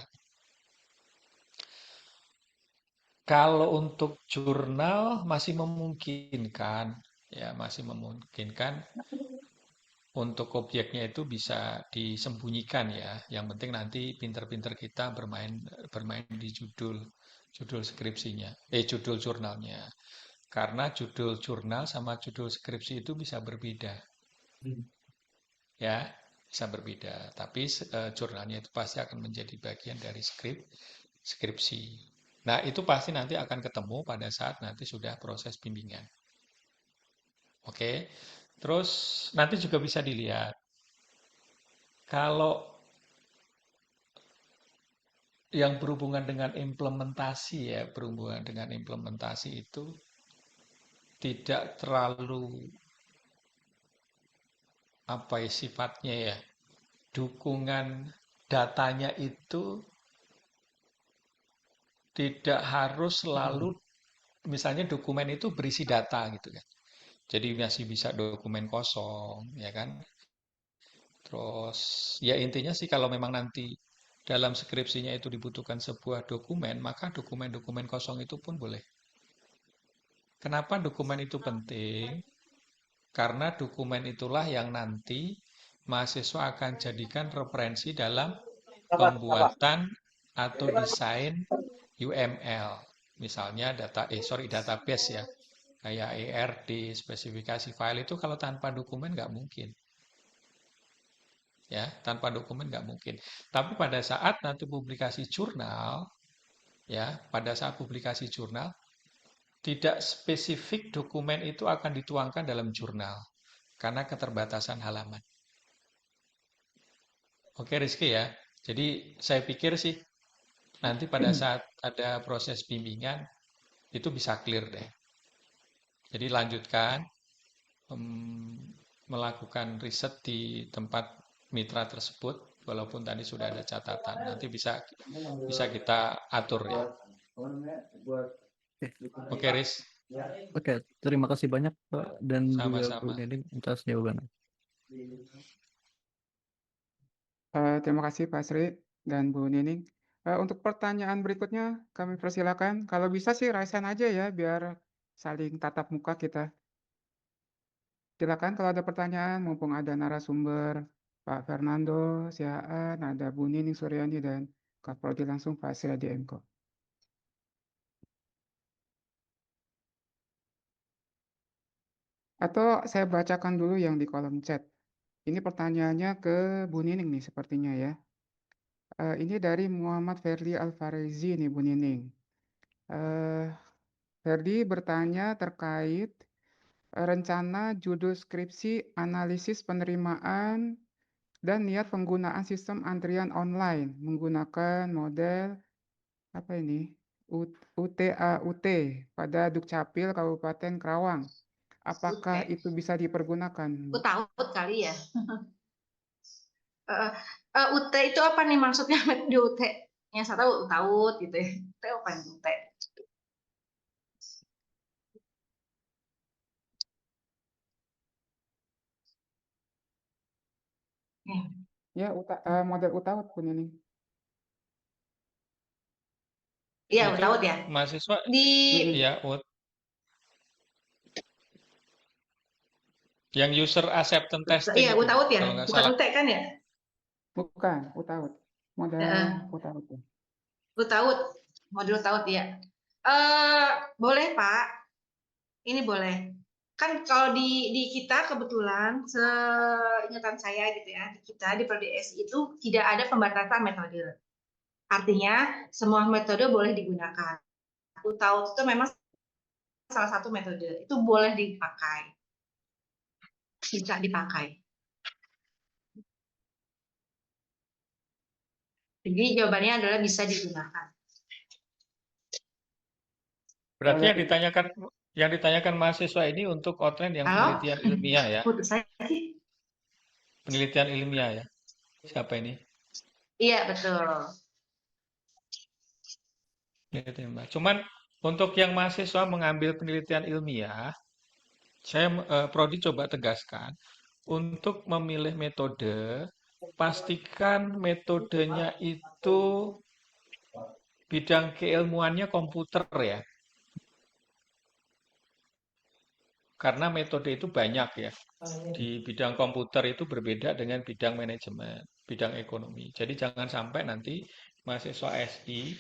Kalau untuk jurnal masih memungkinkan, ya masih memungkinkan untuk objeknya itu bisa disembunyikan ya. Yang penting nanti pinter-pinter kita bermain di judul skripsinya, judul jurnalnya. Karena judul jurnal sama judul skripsi itu bisa berbeda. Ya, bisa berbeda. Tapi jurnalnya itu pasti akan menjadi bagian dari skripsi. Nah, itu pasti nanti akan ketemu pada saat nanti sudah proses bimbingan. Oke. Terus nanti juga bisa dilihat kalau yang berhubungan dengan implementasi ya, berhubungan dengan implementasi itu tidak terlalu apa ya sifatnya ya, dukungan datanya itu tidak harus selalu misalnya dokumen itu berisi data gitu kan. Jadi masih bisa dokumen kosong, ya kan? Terus ya intinya sih kalau memang nanti dalam skripsinya itu dibutuhkan sebuah dokumen, maka dokumen-dokumen kosong itu pun boleh. Kenapa dokumen itu penting? Karena dokumen itulah yang nanti mahasiswa akan jadikan referensi dalam pembuatan atau desain UML. Misalnya database ya. Kayak ERD, spesifikasi file itu kalau tanpa dokumen nggak mungkin. Ya, tanpa dokumen nggak mungkin. Tapi pada saat nanti publikasi jurnal, ya, pada saat publikasi jurnal, tidak spesifik dokumen itu akan dituangkan dalam jurnal karena keterbatasan halaman. Oke, Rizky ya. Jadi saya pikir sih nanti pada saat ada proses bimbingan itu bisa clear deh. Jadi lanjutkan melakukan riset di tempat mitra tersebut, walaupun tadi sudah ada catatan. Nanti bisa kita atur ya. Oke, Riz. Oke, terima kasih banyak Pak dan juga Bu Sama-sama. Nining atas jawabannya. Terima kasih Pak Sri dan Bu Nining. Untuk pertanyaan berikutnya kami persilakan. Kalau bisa sih raise hand aja ya biar saling tatap muka kita. Silakan kalau ada pertanyaan, mumpung ada narasumber Pak Fernando, Siaan, ada Bu Nining Suryani dan Kak Prodi langsung Pak Sri Adi Emko. Atau saya bacakan dulu yang di kolom chat. Ini pertanyaannya ke Bu Nining nih sepertinya ya. Ini dari Muhammad Ferdi Alfarezi nih Bu Nining. Ferdi bertanya terkait rencana judul skripsi analisis penerimaan dan niat penggunaan sistem antrian online menggunakan model apa ini UTAUT pada Dukcapil Kabupaten Karawang. Apakah itu bisa dipergunakan? UTAUT kali ya. UT itu apa nih maksudnya di UT? Yang saya tahu UTAUT gitu ya. UT apa yang UT? Ya, model UTAUT pun ini. Iya, Itu UTAUT ya. mahasiswa Di ya Yang user acceptance testing Iya, itu, UTAUD ya, kalau nggak bukan salah. UT kan ya? Bukan, UTAUD. Model Heeh. UTAUD ya. UTAUD, modul UTAUD ya. Boleh Pak, ini boleh. Kan kalau di kita kebetulan seingatan saya gitu ya, di kita di Prodi SI itu tidak ada pembatasan metode. Artinya semua metode boleh digunakan. UTAUD itu memang salah satu metode, itu boleh dipakai, bisa dipakai. Jadi jawabannya adalah bisa digunakan. Berarti Boleh. yang ditanyakan mahasiswa ini untuk outline yang Halo? penelitian ilmiah ya. Putus saya sih. Penelitian ilmiah ya. Siapa ini? Iya, betul. Gitu ya, Mbak. Cuman untuk yang mahasiswa mengambil penelitian ilmiah, saya Prodi coba tegaskan untuk memilih metode, pastikan metodenya itu bidang keilmuannya komputer ya. Karena metode itu banyak ya. Di bidang komputer itu berbeda dengan bidang manajemen, bidang ekonomi. Jadi jangan sampai nanti mahasiswa SI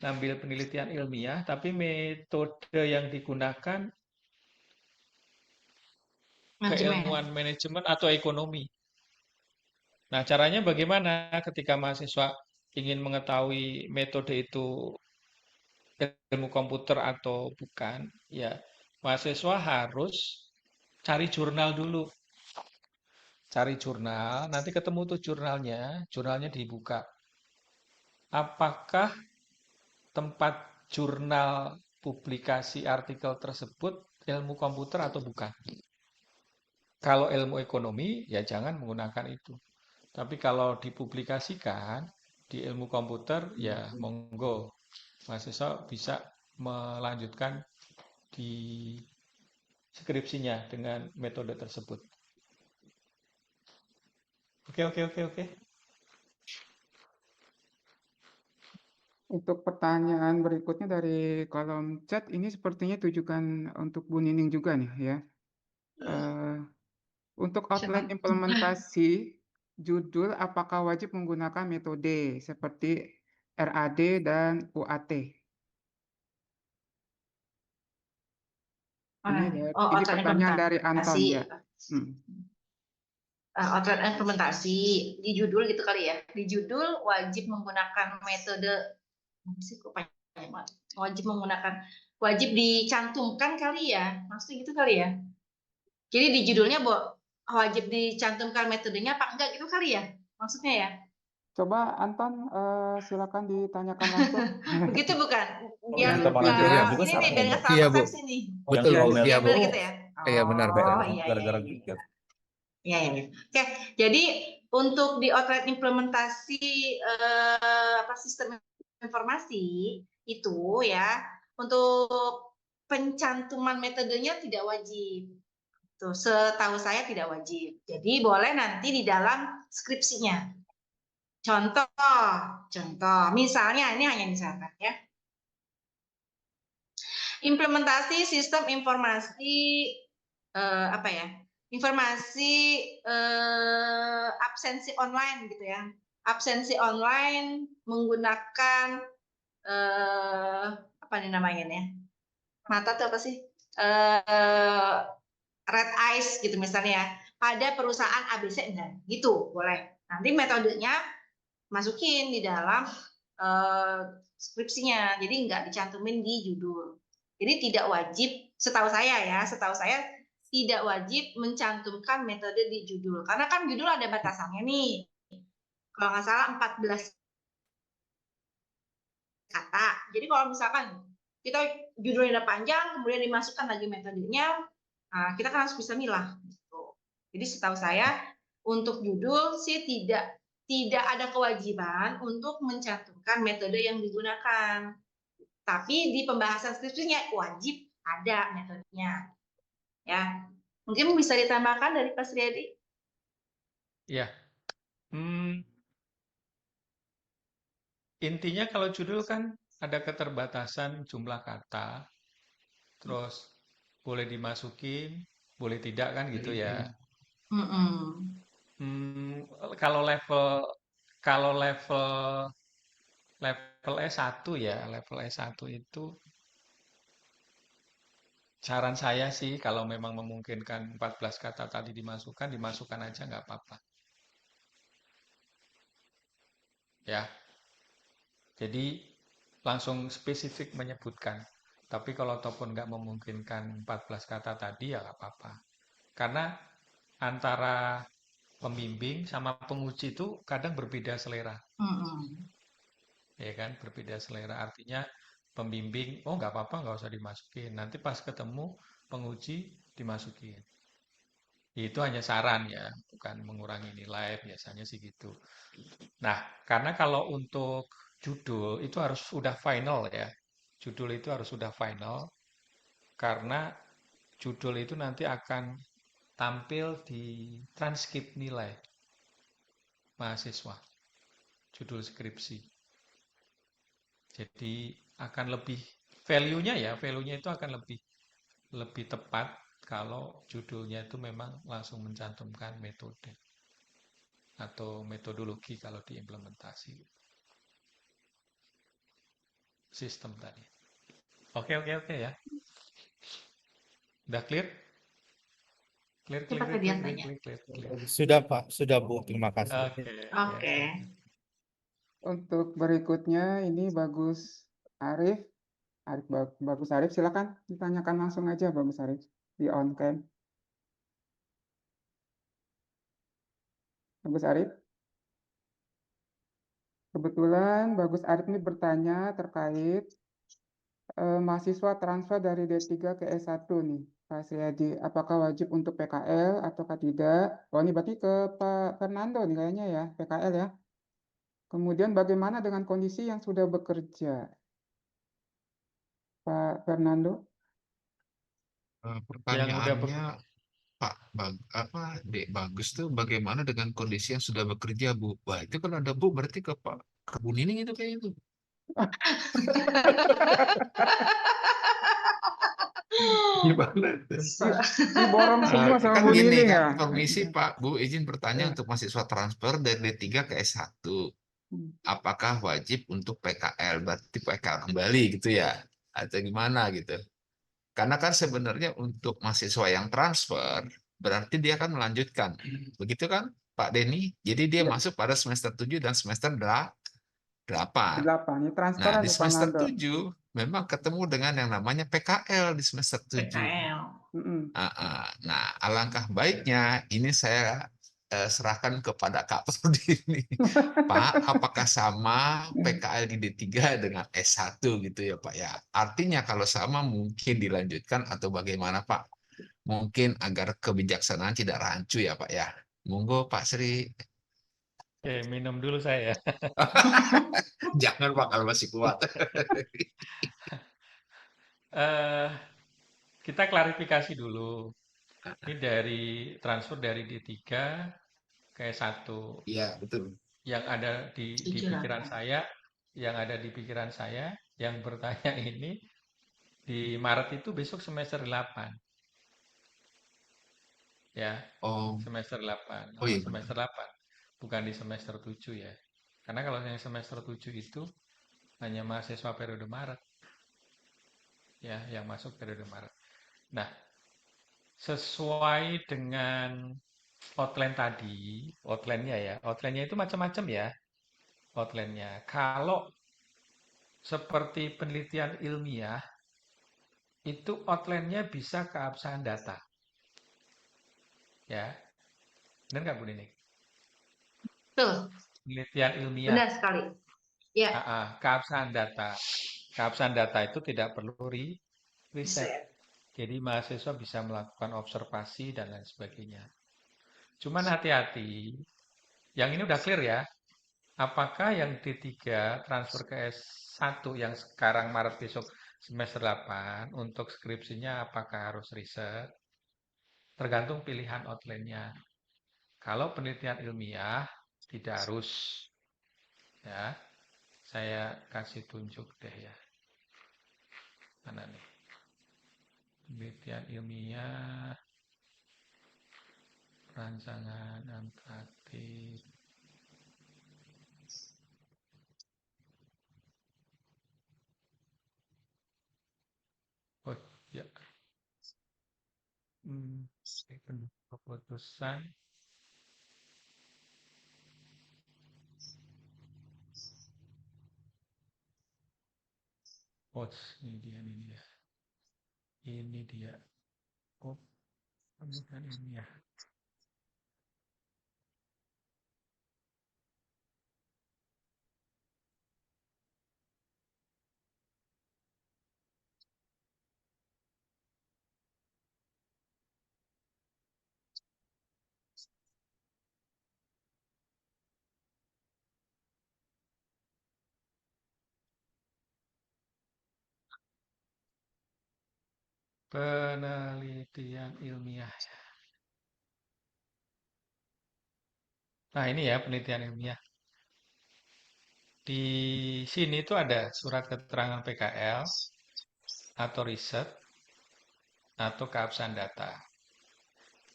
ngambil penelitian ilmiah, tapi metode yang digunakan keilmuan Manajemen. manajemen atau ekonomi. Nah, caranya bagaimana ketika mahasiswa ingin mengetahui metode itu ilmu komputer atau bukan? Ya, mahasiswa harus cari jurnal dulu. Cari jurnal, nanti ketemu tuh jurnalnya dibuka. Apakah tempat jurnal publikasi artikel tersebut ilmu komputer atau bukan? Kalau ilmu ekonomi, ya jangan menggunakan itu. Tapi kalau dipublikasikan di ilmu komputer, ya monggo. Mahasiswa bisa melanjutkan di skripsinya dengan metode tersebut. Oke, oke, oke, oke. Untuk pertanyaan berikutnya dari kolom chat, ini sepertinya tujukan untuk Bu Nining juga nih ya. Untuk outline implementasi judul, apakah wajib menggunakan metode seperti RAD dan UAT? Ini outline pertanyaan dari Anton implementasi. ya. Outline implementasi di judul gitu kali ya. Di judul wajib menggunakan metode wajib dicantumkan kali ya. Maksudnya gitu kali ya. Jadi di judulnya wajib dicantumkan metodenya apa enggak gitu kali ya. Maksudnya ya. Coba Anton, silakan ditanyakan langsung. Begitu bukan? Iya, Yang lebih ini jelas. nih biar nggak salah Iya, Bu. persepsi nih. Betul, Yang Bu. email Iya, Bu. Benar gitu ya. Iya, benar, Bu. Oh iya. gara-gara Iya. gitu. Ya, ya. Oke, jadi untuk di outline implementasi sistem informasi itu ya, untuk pencantuman metodenya tidak wajib. Tuh, setahu saya tidak wajib. Jadi boleh nanti di dalam skripsinya. Contoh, misalnya ini hanya misalkan ya. Implementasi sistem informasi informasi absensi online gitu ya. Absensi online menggunakan apa nih namanya nih? Mata tuh apa sih? Red eyes gitu misalnya ya. Pada perusahaan ABC dan gitu boleh. Nanti metodenya masukin di dalam skripsinya. Jadi nggak dicantumin di judul. Jadi tidak wajib, setahu saya tidak wajib mencantumkan metode di judul. Karena kan judul ada batasannya nih. Kalau nggak salah 14 kata. Jadi kalau misalkan kita judulnya udah panjang, kemudian dimasukkan lagi metodenya, kita kan harus bisa milah. Gitu. Jadi setahu saya untuk judul sih tidak ada kewajiban untuk mencantumkan metode yang digunakan. Tapi di pembahasan skripsinya wajib ada metodenya. Ya. Mungkin bisa ditambahkan dari Pak Sriadi? Ya. Intinya kalau judul kan ada keterbatasan jumlah kata, terus boleh dimasukin boleh tidak kan gitu ya. Mm-mm. Hmm, kalau level level S1 ya, level S1 itu saran saya sih kalau memang memungkinkan 14 kata tadi dimasukkan aja nggak apa-apa. Ya, jadi langsung spesifik menyebutkan. Tapi kalau ataupun nggak memungkinkan 14 kata tadi ya nggak apa-apa. Karena antara pembimbing sama penguji itu kadang berbeda selera. Mm-mm. Ya kan, berbeda selera. Artinya pembimbing, oh nggak apa-apa, nggak usah dimasukin. Nanti pas ketemu penguji dimasukin. Itu hanya saran ya, bukan mengurangi nilai, biasanya sih gitu. Nah, karena kalau untuk judul itu harus sudah final ya. Judul itu harus sudah final karena judul itu nanti akan tampil di transkrip nilai mahasiswa, judul skripsi. Jadi akan lebih value-nya itu akan lebih lebih tepat kalau judulnya itu memang langsung mencantumkan metode atau metodologi kalau diimplementasi sistem tadi. Oke, oke, oke ya. Udah clear? Clear, clear, Coba clear, tadi clear, yang clear, tanya. clear, clear, clear. Sudah Pak, sudah Bu, terima kasih. Oke, Oke. ya. Untuk berikutnya ini Bagus Arif. Bagus Arif, silakan ditanyakan langsung aja Bagus Arif di on cam. Bagus Arif. Kebetulan Bagus Arif ini bertanya terkait mahasiswa transfer dari D3 ke S1 nih, Pak Sriadi. Apakah wajib untuk PKL ataukah tidak? Oh, ini berarti ke Pak Fernando nih kayaknya ya, PKL ya. Kemudian bagaimana dengan kondisi yang sudah bekerja, Pak Fernando? Yang udah Pertanyaannya Pak Dek Bagus tuh bagaimana dengan kondisi yang sudah bekerja Bu? Wah itu kalau ada Bu berarti ke Pak Bu Nining itu kayak itu. Gimana itu? Diborong semua sama Kan Bu gini Nining kan, ya. permisi Pak Bu, izin bertanya Ya. untuk mahasiswa transfer dari D3 ke S1. Hmm. Apakah wajib untuk PKL? Berarti PKL kembali gitu ya? Atau gimana gitu? Karena kan sebenarnya untuk mahasiswa yang transfer, berarti dia akan melanjutkan. Begitu kan Pak Denny? Jadi dia Ya, masuk pada semester 7 dan semester 8. 8. Ini Nah, transferan di nih semester Fernando. 7 memang ketemu dengan yang namanya PKL di semester 7. PKL. Mm-mm. Nah, alangkah baiknya ini saya serahkan kepada Kak Prodi ini. Pak, apakah sama PKL di D3 dengan S1 gitu ya Pak ya? Artinya kalau sama mungkin dilanjutkan atau bagaimana Pak? Mungkin agar kebijaksanaan tidak rancu ya Pak ya. Monggo Pak Sri. Oke, minum dulu saya. Jangan Pak kalau masih kuat. Eh, kita klarifikasi dulu. Ini dari transfer dari D3 ke S1. Iya, betul. Yang ada di pikiran 78. saya, yang ada di pikiran saya, yang bertanya ini di Maret itu besok semester 8. Ya, Oh, semester 8. oh iya benar. Semester 8. Bukan di semester 7 ya. Karena kalau yang semester 7 itu hanya mahasiswa periode Maret. Ya, yang masuk periode Maret. Nah, sesuai dengan outline tadi, outline-nya ya. Outline-nya itu macam-macam ya. Outline-nya. Kalau seperti penelitian ilmiah, itu outline-nya bisa keabsahan data. Ya, benar nggak Bu Nining? Betul, Penelitian ilmiah, benar sekali. Ya, keabsahan data. Keabsahan data itu tidak perlu riset. riset. Jadi mahasiswa bisa melakukan observasi dan lain sebagainya. Cuman hati-hati, yang ini udah clear ya. Apakah yang D3 transfer ke S1 yang sekarang Maret besok semester 8 untuk skripsinya apakah harus riset? Tergantung pilihan outline-nya. Kalau penelitian ilmiah tidak harus ya. Saya kasih tunjuk deh ya. Mana nih? Penelitian ilmiah Rancangan Antarktik. Oh ya, keputusan ini dia. Oh, bukan ini ya. Penelitian ilmiah. Nah, ini ya penelitian ilmiah. Di sini tuh ada surat keterangan PKL atau riset atau keabsahan data.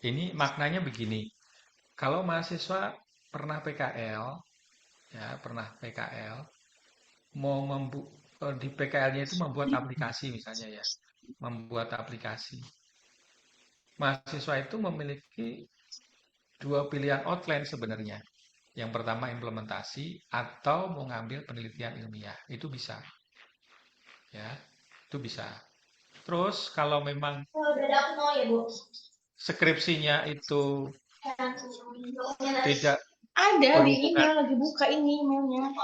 Ini maknanya begini. Kalau mahasiswa pernah PKL, ya pernah PKL, di PKL-nya itu membuat aplikasi misalnya ya, membuat aplikasi. Mahasiswa itu memiliki dua pilihan outline sebenarnya. Yang pertama implementasi atau mau ngambil penelitian ilmiah, itu bisa. Ya, itu bisa. Terus kalau memang skripsinya itu tidak Ada di berhubungan, email, lagi buka ini emailnya.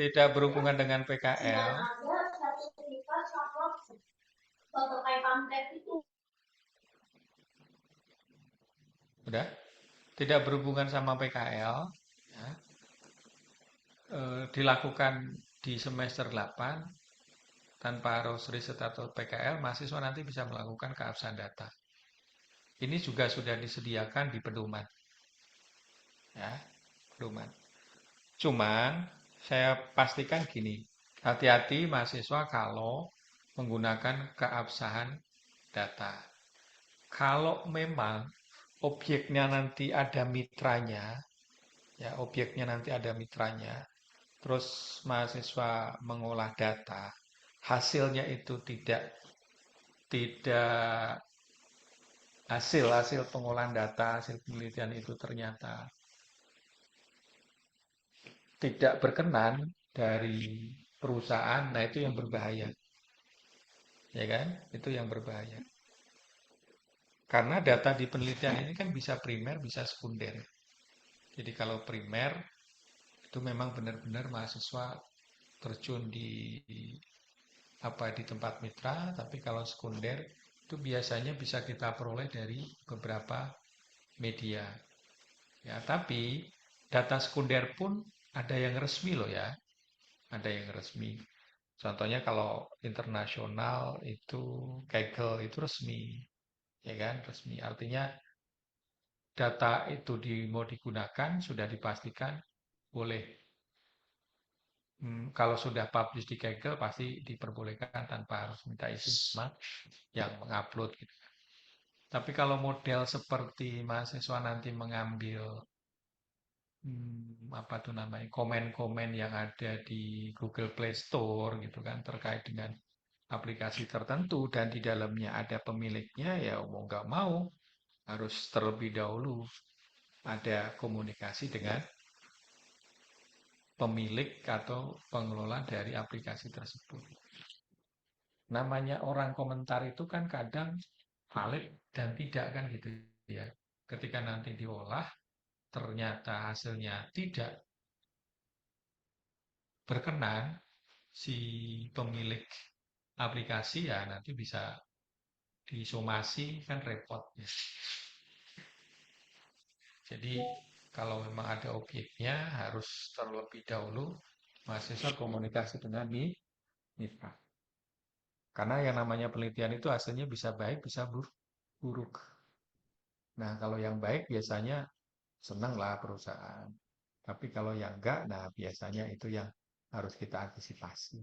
tidak berhubungan dengan PKL, udah, tidak berhubungan sama PKL, ya, dilakukan di semester 8 tanpa harus riset atau PKL, mahasiswa nanti bisa melakukan keabsahan data. Ini juga sudah disediakan di pedoman. Ya, pedoman. Cuman saya pastikan gini, hati-hati mahasiswa kalau menggunakan keabsahan data. Kalau memang objeknya nanti ada mitranya, ya objeknya nanti ada mitranya, terus mahasiswa mengolah data, hasilnya itu tidak hasil pengolahan data, hasil penelitian itu ternyata tidak berkenan dari perusahaan, nah itu yang berbahaya. Ya kan? Itu yang berbahaya. Karena data di penelitian ini kan bisa primer, bisa sekunder. Jadi kalau primer, itu memang benar-benar mahasiswa terjun di tempat mitra, tapi kalau sekunder, itu biasanya bisa kita peroleh dari beberapa media. Ya, tapi data sekunder pun ada yang resmi loh ya. Ada yang resmi. Contohnya kalau internasional itu Kaggle itu resmi, ya kan? Resmi. Artinya data itu mau digunakan sudah dipastikan boleh. Kalau sudah publish di Kaggle pasti diperbolehkan tanpa harus minta izin sama yang mengupload gitu. Tapi kalau model seperti mahasiswa nanti mengambil apa tuh namanya komen-komen yang ada di Google Play Store gitu kan terkait dengan aplikasi tertentu dan di dalamnya ada pemiliknya ya mau nggak mau harus terlebih dahulu ada komunikasi dengan pemilik atau pengelola dari aplikasi tersebut. Namanya orang komentar itu kan kadang valid dan tidak kan gitu ya. Ketika nanti diolah ternyata hasilnya tidak berkenan si pemilik aplikasi ya nanti bisa disomasi kan repot ya. Jadi kalau memang ada objeknya harus terlebih dahulu mahasiswa komunikasi dengan mitra. Karena yang namanya penelitian itu hasilnya bisa baik, bisa buruk. Nah, kalau yang baik biasanya senanglah perusahaan. Tapi kalau yang enggak, nah biasanya itu yang harus kita antisipasi.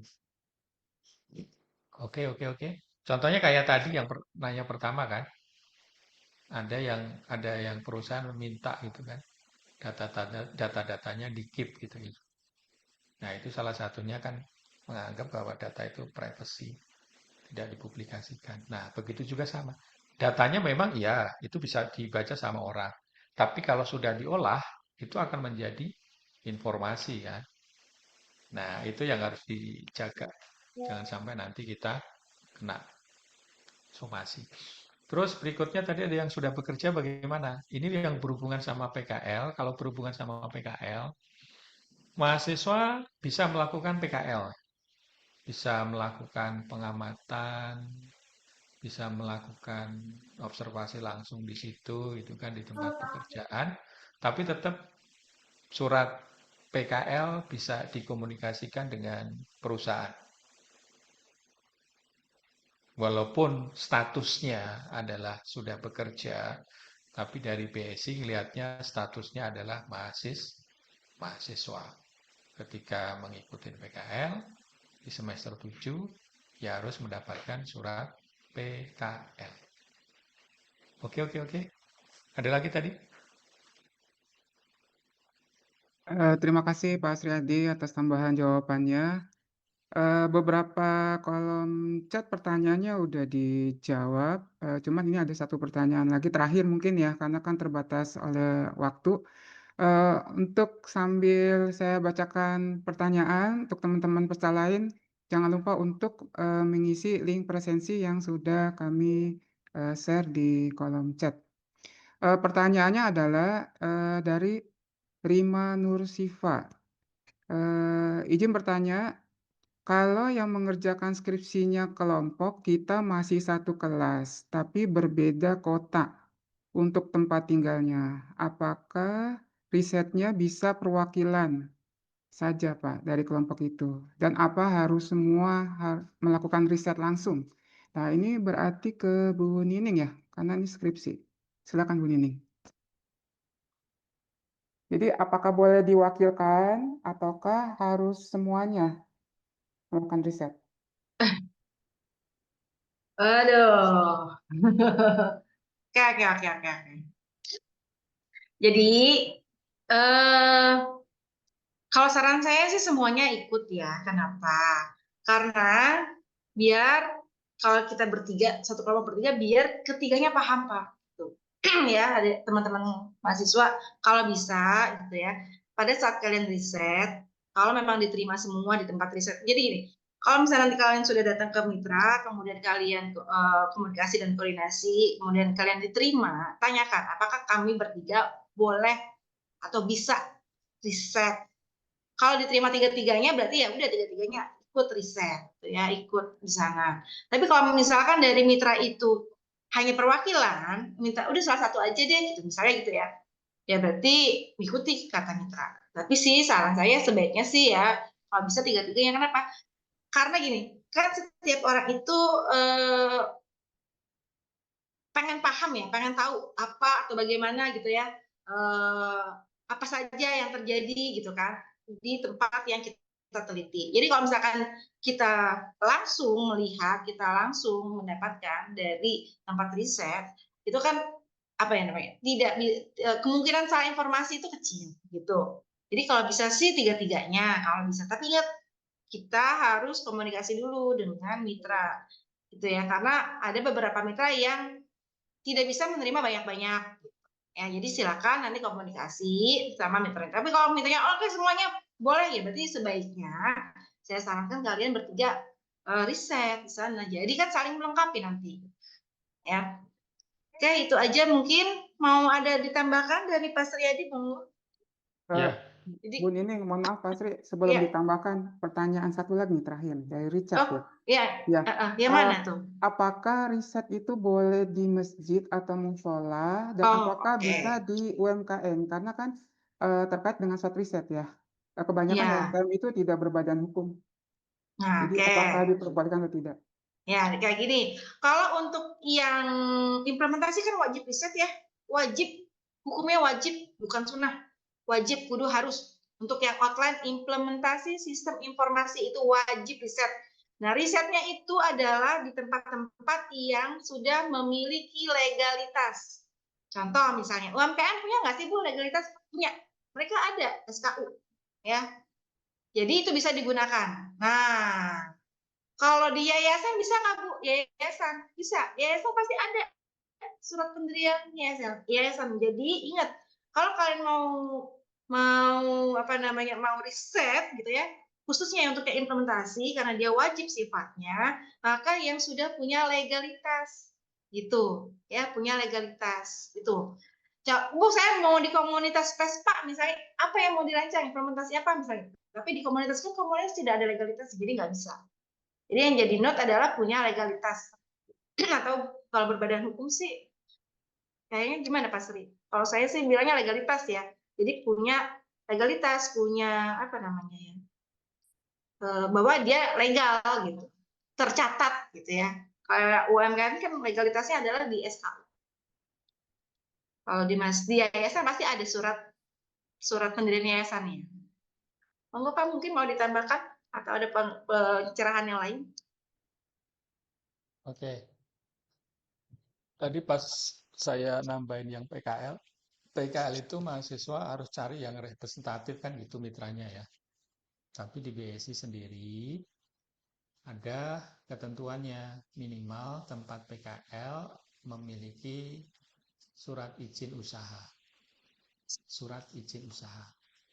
Oke. Contohnya kayak tadi yang nanya pertama kan. ada yang perusahaan meminta gitu kan, data-datanya di-keep gitu. Nah, itu salah satunya kan menganggap bahwa data itu privacy, tidak dipublikasikan. Nah, begitu juga sama. Datanya memang iya, itu bisa dibaca sama orang. Tapi kalau sudah diolah, itu akan menjadi informasi kan. Nah, itu yang harus dijaga. Jangan sampai nanti kita kena somasi. Terus berikutnya tadi ada yang sudah bekerja bagaimana? Ini yang berhubungan sama PKL. Kalau berhubungan sama PKL, mahasiswa bisa melakukan PKL. Bisa melakukan pengamatan, bisa melakukan observasi langsung di situ, itu kan di tempat pekerjaan. Tapi tetap surat PKL bisa dikomunikasikan dengan perusahaan. Walaupun statusnya adalah sudah bekerja, tapi dari BSI melihatnya statusnya adalah mahasiswa. Ketika mengikuti PKL di semester 7, ya harus mendapatkan surat PKL. Oke. Ada lagi tadi? Terima kasih Pak Sriadi atas tambahan jawabannya. Beberapa kolom chat pertanyaannya udah dijawab, cuman ini ada satu pertanyaan lagi terakhir mungkin ya, karena kan terbatas oleh waktu. Untuk sambil saya bacakan pertanyaan untuk teman-teman peserta lain, jangan lupa untuk mengisi link presensi yang sudah kami share di kolom chat. Pertanyaannya adalah dari Rima Nursifa. Izin bertanya, kalau yang mengerjakan skripsinya kelompok, kita masih satu kelas, tapi berbeda kota untuk tempat tinggalnya. Apakah risetnya bisa perwakilan saja, Pak, dari kelompok itu? Dan apa harus semua melakukan riset langsung? Nah, ini berarti ke Bu Nining ya, karena ini skripsi. Silakan Bu Nining. Jadi apakah boleh diwakilkan ataukah harus semuanya melakukan riset? Aduh. Oke. Jadi, kalau saran saya sih semuanya ikut ya. Kenapa? Karena biar kalau kita bertiga, satu kelompok bertiga, biar ketiganya paham, Pak. Tuh. Ya, ada teman-teman mahasiswa, kalau bisa gitu ya, pada saat kalian riset, kalau memang diterima semua di tempat riset. Jadi gini, kalau misalnya nanti kalian sudah datang ke mitra, kemudian kalian komunikasi dan koordinasi, kemudian kalian diterima, tanyakan apakah kami bertiga boleh atau bisa riset. Kalau diterima tiga-tiganya berarti ya udah tiga-tiganya ikut riset, ya ikut di sana. Tapi kalau misalkan dari mitra itu hanya perwakilan, minta udah salah satu aja deh, gitu misalnya gitu ya. Ya berarti ikuti kata mitra. Tapi sih saran saya sebaiknya sih ya kalau bisa tiga-tiganya. Kenapa? Karena gini, kan setiap orang itu pengen paham ya, pengen tahu apa atau bagaimana gitu ya, apa saja yang terjadi gitu kan di tempat yang kita teliti. Jadi kalau misalkan kita langsung melihat, kita langsung mendapatkan dari tempat riset, itu kan apa ya namanya? Kemungkinan salah informasi itu kecil gitu. Jadi kalau bisa sih tiga-tiganya kalau bisa. Tapi ingat kita harus komunikasi dulu dengan mitra gitu ya, karena ada beberapa mitra yang tidak bisa menerima banyak-banyak. Ya, jadi silakan nanti komunikasi sama mitra. Tapi kalau mitranya oke semuanya boleh ya, berarti sebaiknya saya sarankan kalian bertiga riset di sana. Jadi kan saling melengkapi nanti. Ya. Oke, itu aja mungkin. Mau ada ditambahkan dari Pak Suryadi, Bu? Ya. Bu Nining, mohon maaf Pak Sri, sebelum Ya. ditambahkan pertanyaan satu lagi nih terakhir dari Richard Oh, ya. ya. Yang mana tuh? Apakah riset itu boleh di masjid atau musola dan apakah bisa di UMKM? Karena kan terkait dengan suatu riset ya. Kebanyakan Ya. UMKM itu tidak berbadan hukum. Nah, Jadi apakah diperbolehkan atau tidak? Ya, kayak gini. Kalau untuk yang implementasi kan wajib riset ya. Wajib. Hukumnya wajib, bukan sunnah. Wajib, kudu harus. Untuk yang outline implementasi sistem informasi itu wajib riset. Nah, risetnya itu adalah di tempat-tempat yang sudah memiliki legalitas. Contoh misalnya, UMKM punya nggak sih Bu legalitas? Punya. Mereka ada SKU, ya. Jadi itu bisa digunakan. Nah, kalau di yayasan bisa nggak Bu? Yayasan bisa. Yayasan pasti ada surat pendirian yayasan. Jadi ingat, kalau kalian mau apa namanya, mau riset gitu ya, khususnya untuk implementasi karena dia wajib sifatnya, maka yang sudah punya legalitas gitu ya, punya legalitas itu. Bu, saya mau di komunitas Vespa misalnya, apa yang mau dirancang, implementasi apa misalnya, tapi di komunitas tidak ada legalitas, jadi nggak bisa. Jadi yang jadi note adalah punya legalitas. Atau kalau berbadan hukum sih kayaknya gimana Pak Sri? Kalau saya sih bilangnya legalitas ya. Jadi punya legalitas, punya apa namanya ya, bahwa dia legal gitu, tercatat gitu ya. Kayak UMKM kan legalitasnya adalah di SKU. Kalau di yayasan pasti ada surat pendirian yayasannya. Monggo Pak, mungkin mau ditambahkan atau ada pencerahan yang lain? Oke. Tadi pas saya nambahin yang PKL itu mahasiswa harus cari yang representatif kan gitu mitranya ya. Tapi di BSI sendiri ada ketentuannya, minimal tempat PKL memiliki surat izin usaha. Surat izin usaha.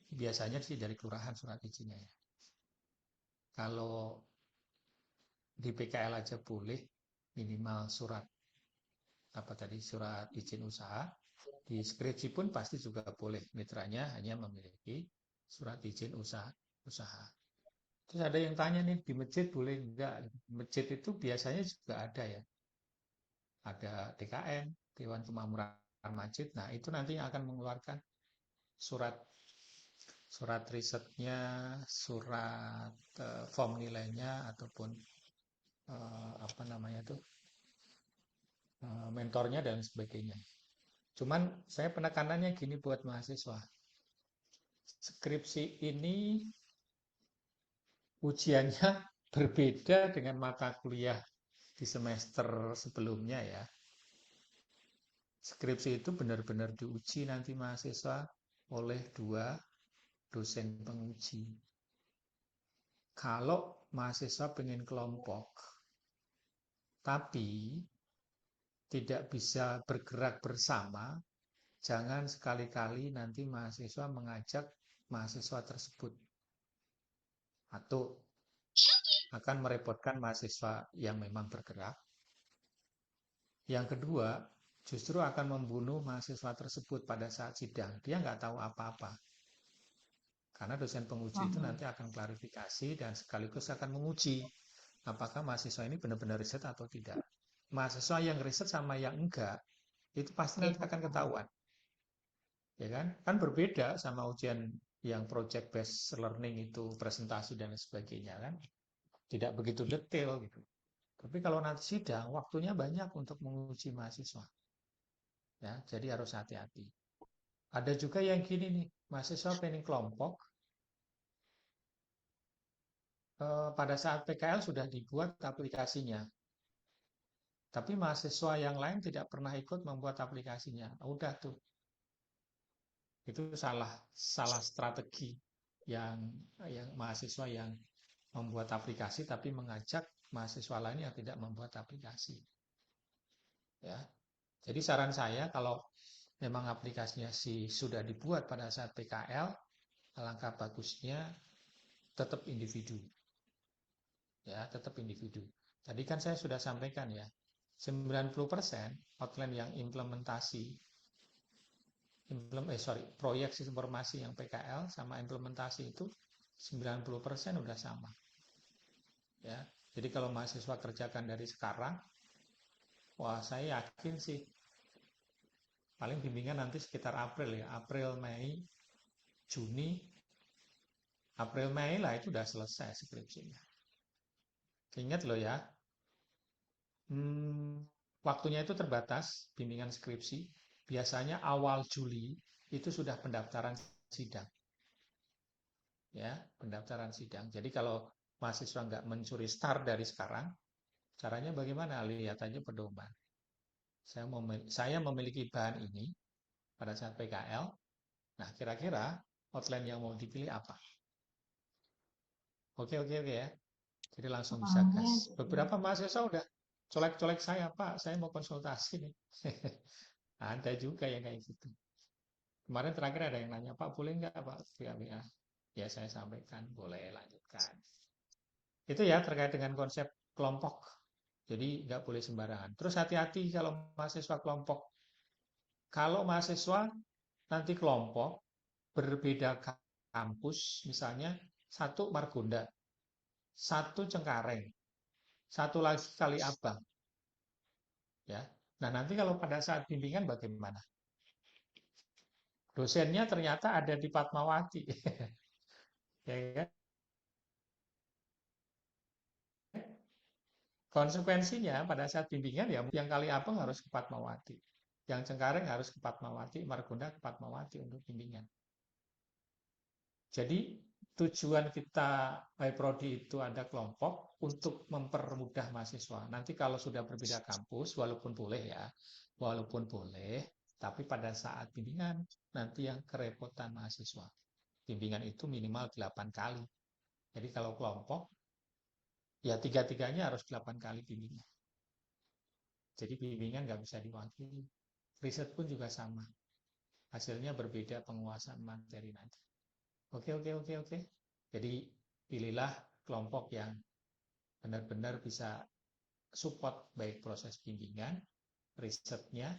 Biasanya sih dari kelurahan surat izinnya ya. Kalau di PKL aja boleh minimal surat izin usaha. Di skripsi pun pasti juga boleh. Mitranya hanya memiliki surat izin usaha. Terus ada yang tanya nih, di masjid boleh enggak? Masjid itu biasanya juga ada ya. Ada DKM, Dewan Kemakmuran Masjid. Nah, itu nanti akan mengeluarkan surat risetnya, surat form nilainya, ataupun apa namanya tuh, mentornya dan sebagainya. Cuman saya penekanannya gini buat mahasiswa. Skripsi ini ujiannya berbeda dengan mata kuliah di semester sebelumnya ya. Skripsi itu benar-benar diuji nanti mahasiswa oleh 2 dosen penguji. Kalau mahasiswa pengen kelompok, tapi tidak bisa bergerak bersama, jangan sekali-kali nanti mahasiswa mengajak mahasiswa tersebut. Atau akan merepotkan mahasiswa yang memang bergerak. Yang kedua, justru akan membunuh mahasiswa tersebut pada saat sidang. Dia nggak tahu apa-apa. Karena dosen penguji itu nanti akan klarifikasi dan sekaligus akan menguji apakah mahasiswa ini benar-benar riset atau tidak. Mahasiswa yang riset sama yang enggak, itu pasti nanti akan ketahuan. Ya kan? Kan berbeda sama ujian yang project based learning itu, presentasi dan sebagainya kan. Tidak begitu detail gitu. Tapi kalau nanti sidang, waktunya banyak untuk menguji mahasiswa. Ya, jadi harus hati-hati. Ada juga yang gini nih, mahasiswa pengen kelompok, pada saat PKL sudah dibuat aplikasinya. Tapi mahasiswa yang lain tidak pernah ikut membuat aplikasinya. Udah tuh. Itu salah strategi yang mahasiswa yang membuat aplikasi tapi mengajak mahasiswa lain yang tidak membuat aplikasi. Ya. Jadi saran saya kalau memang aplikasinya sudah dibuat pada saat PKL, alangkah bagusnya tetap individu. Ya, tetap individu. Tadi kan saya sudah sampaikan ya, 90% outline yang proyek sistem informasi yang PKL sama implementasi itu 90% udah sama. Ya. Jadi kalau mahasiswa kerjakan dari sekarang, wah saya yakin sih paling bimbingan nanti sekitar April ya, April, Mei, Juni, April, Mei lah itu udah selesai skripsinya. Ingat loh ya, waktunya itu terbatas, bimbingan skripsi. Biasanya awal Juli itu sudah pendaftaran sidang. Ya, pendaftaran sidang. Jadi kalau mahasiswa nggak mencuri start dari sekarang, caranya bagaimana? Lihat aja pedoman. Saya memiliki bahan ini pada saat PKL. Nah, kira-kira outline yang mau dipilih apa? Oke ya. Jadi langsung bisa gas. Beberapa mahasiswa udah colek-colek saya, Pak, saya mau konsultasi nih. Ada juga yang kayak gitu. Kemarin terakhir ada yang nanya, Pak, boleh nggak Pak via WA? Ya, saya sampaikan, boleh lanjutkan. Itu ya terkait dengan konsep kelompok. Jadi nggak boleh sembarangan. Terus hati-hati kalau mahasiswa kelompok. Kalau mahasiswa nanti kelompok berbeda kampus, misalnya satu Margonda, satu Cengkareng, satu lagi Kali Abang, ya. Nah, nanti kalau pada saat bimbingan bagaimana? Dosennya ternyata ada di Fatmawati. Ya kan? Konsekuensinya pada saat bimbingan ya yang Kali Abang harus ke Fatmawati. Yang Cengkareng harus ke Fatmawati, Margonda ke Fatmawati untuk bimbingan. Jadi tujuan kita by Prodi itu ada kelompok untuk mempermudah mahasiswa. Nanti kalau sudah berbeda kampus, walaupun boleh ya, walaupun boleh, tapi pada saat bimbingan nanti yang kerepotan mahasiswa. Bimbingan itu minimal 8 kali. Jadi kalau kelompok, ya tiga-tiganya harus 8 kali bimbingan. Jadi bimbingan nggak bisa diwakili. Riset pun juga sama. Hasilnya berbeda penguasaan materi nanti. Oke. Jadi pilihlah kelompok yang benar-benar bisa support baik proses bimbingan, risetnya,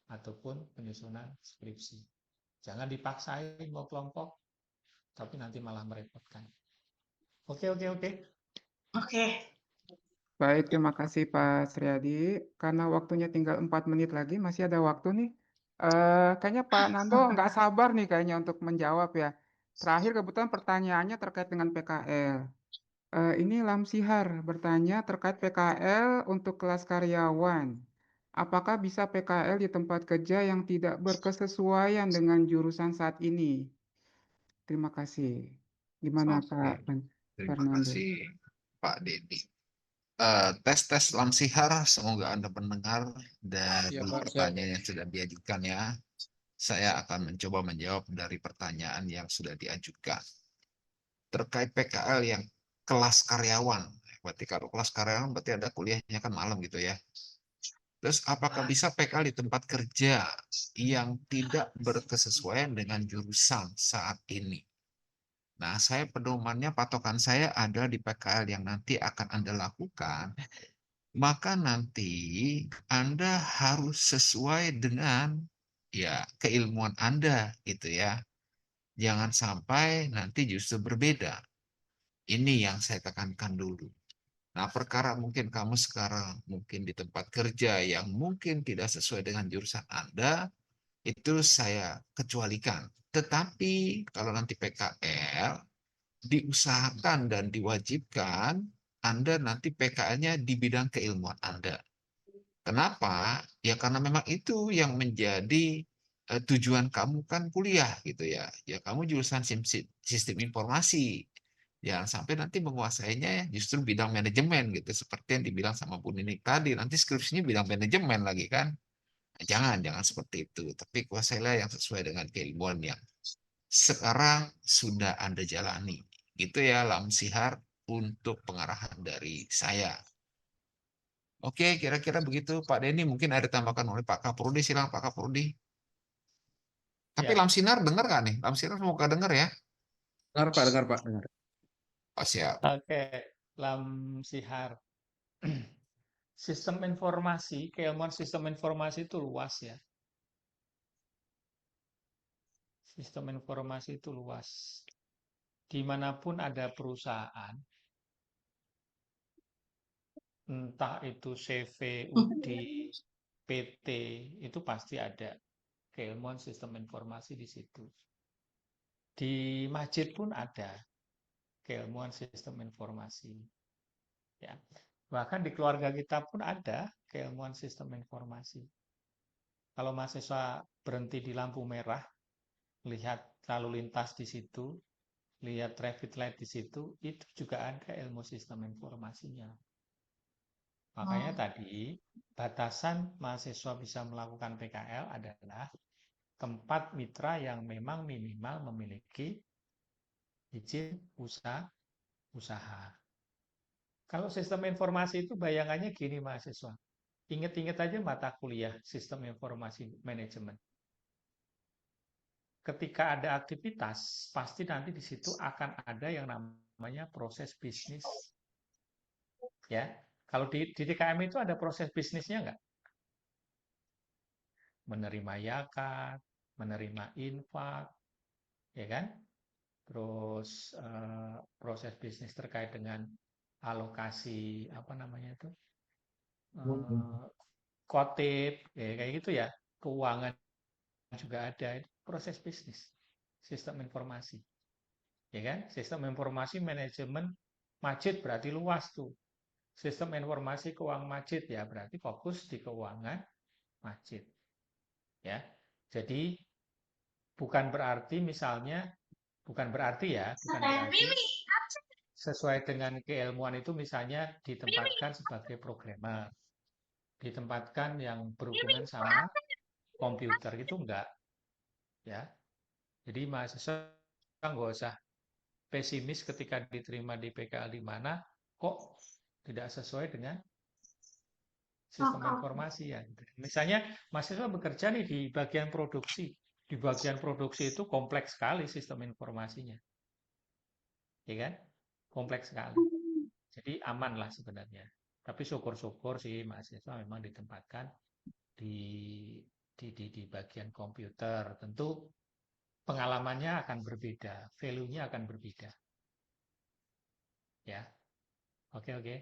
ataupun penyusunan skripsi. Jangan dipaksain mau kelompok, tapi nanti malah merepotkan. Oke. Oke. Baik, terima kasih Pak Suryadi. Karena waktunya tinggal 4 menit lagi, masih ada waktu nih. Kayaknya Pak Nando nggak sabar nih kayaknya untuk menjawab ya. Terakhir kebetulan pertanyaannya terkait dengan PKL. Ini Lamsihar bertanya terkait PKL untuk kelas karyawan. Apakah bisa PKL di tempat kerja yang tidak berkesesuaian dengan jurusan saat ini? Terima kasih. Gimana Oke, Pak terima Fernando? kasih Pak Dedi. Tes Lamsihar, semoga Anda mendengar dari Iya, Pak, pertanyaan yang sudah diajukan ya. Saya akan mencoba menjawab dari pertanyaan yang sudah diajukan. Terkait PKL yang kelas karyawan. Berarti kalau kelas karyawan berarti ada kuliahnya kan malam gitu ya. Terus apakah bisa PKL di tempat kerja yang tidak berkesesuaian dengan jurusan saat ini? Nah, saya pedomannya, patokan saya ada di PKL yang nanti akan Anda lakukan, maka nanti Anda harus sesuai dengan ya keilmuan Anda gitu ya. Jangan sampai nanti justru berbeda. Ini yang saya tekankan dulu. Nah, perkara mungkin kamu sekarang mungkin di tempat kerja yang mungkin tidak sesuai dengan jurusan Anda, itu saya kecualikan. Tetapi kalau nanti PKL, diusahakan dan diwajibkan Anda nanti PKL-nya di bidang keilmuan Anda. Kenapa? Ya karena memang itu yang menjadi tujuan kamu kan kuliah gitu ya. Ya kamu jurusan sistem informasi. Jangan sampai nanti menguasainya justru bidang manajemen gitu. Seperti yang dibilang sama Bu Ninik tadi. Nanti skripsinya bidang manajemen lagi kan. Nah, jangan seperti itu. Tapi kuasailah yang sesuai dengan keilmuan yang sekarang sudah Anda jalani. Gitu ya, Lamsihar, untuk pengarahan dari saya. Oke, kira-kira begitu Pak Denny. Mungkin ada tambahkan oleh Pak Kaprodi. Silakan Pak Kaprodi. Tapi Ya, Lamsinar dengar nggak nih? Lamsinar semoga dengar ya. dengar Pak, dengar. Oh, siap. oke. Lamsihar. Sistem informasi, keilmuan sistem informasi itu luas ya. Sistem informasi itu luas. Dimanapun ada perusahaan, entah itu CV, UD, PT, itu pasti ada keilmuan sistem informasi di situ. Di masjid pun ada keilmuan sistem informasi. Ya. Bahkan di keluarga kita pun ada keilmuan sistem informasi. Kalau mahasiswa berhenti di lampu merah, lihat lalu lintas di situ, lihat traffic light di situ, itu juga ada ilmu sistem informasinya. Makanya tadi batasan mahasiswa bisa melakukan PKL adalah tempat mitra yang memang minimal memiliki izin usaha. Kalau sistem informasi itu bayangannya gini mahasiswa. Ingat-ingat aja mata kuliah sistem informasi manajemen. Ketika ada aktivitas, pasti nanti di situ akan ada yang namanya proses bisnis. Ya, kalau di DKM itu ada proses bisnisnya nggak? Menerima zakat, menerima infak, ya kan? Terus proses bisnis terkait dengan alokasi apa namanya itu, kotip, ya, kayak gitu ya. Keuangan juga ada proses bisnis, sistem informasi, ya kan? Sistem informasi manajemen masjid berarti luas tuh. Sistem informasi keuangan masjid ya berarti fokus di keuangan masjid, ya. Jadi bukan berarti misalnya, bukan berarti sesuai dengan keilmuan itu misalnya ditempatkan sebagai programmer, ditempatkan yang berhubungan sama komputer itu enggak, ya. Jadi mahasiswa nggak usah pesimis ketika diterima di PKL di mana kok tidak sesuai dengan sistem informasi ya. Misalnya mahasiswa bekerja nih di bagian produksi. Di bagian produksi itu kompleks sekali sistem informasinya. Ya kan? Kompleks sekali. Jadi aman lah sebenarnya. Tapi syukur-syukur sih mahasiswa memang ditempatkan di bagian komputer. Tentu pengalamannya akan berbeda, value-nya akan berbeda. Ya. Oke, oke.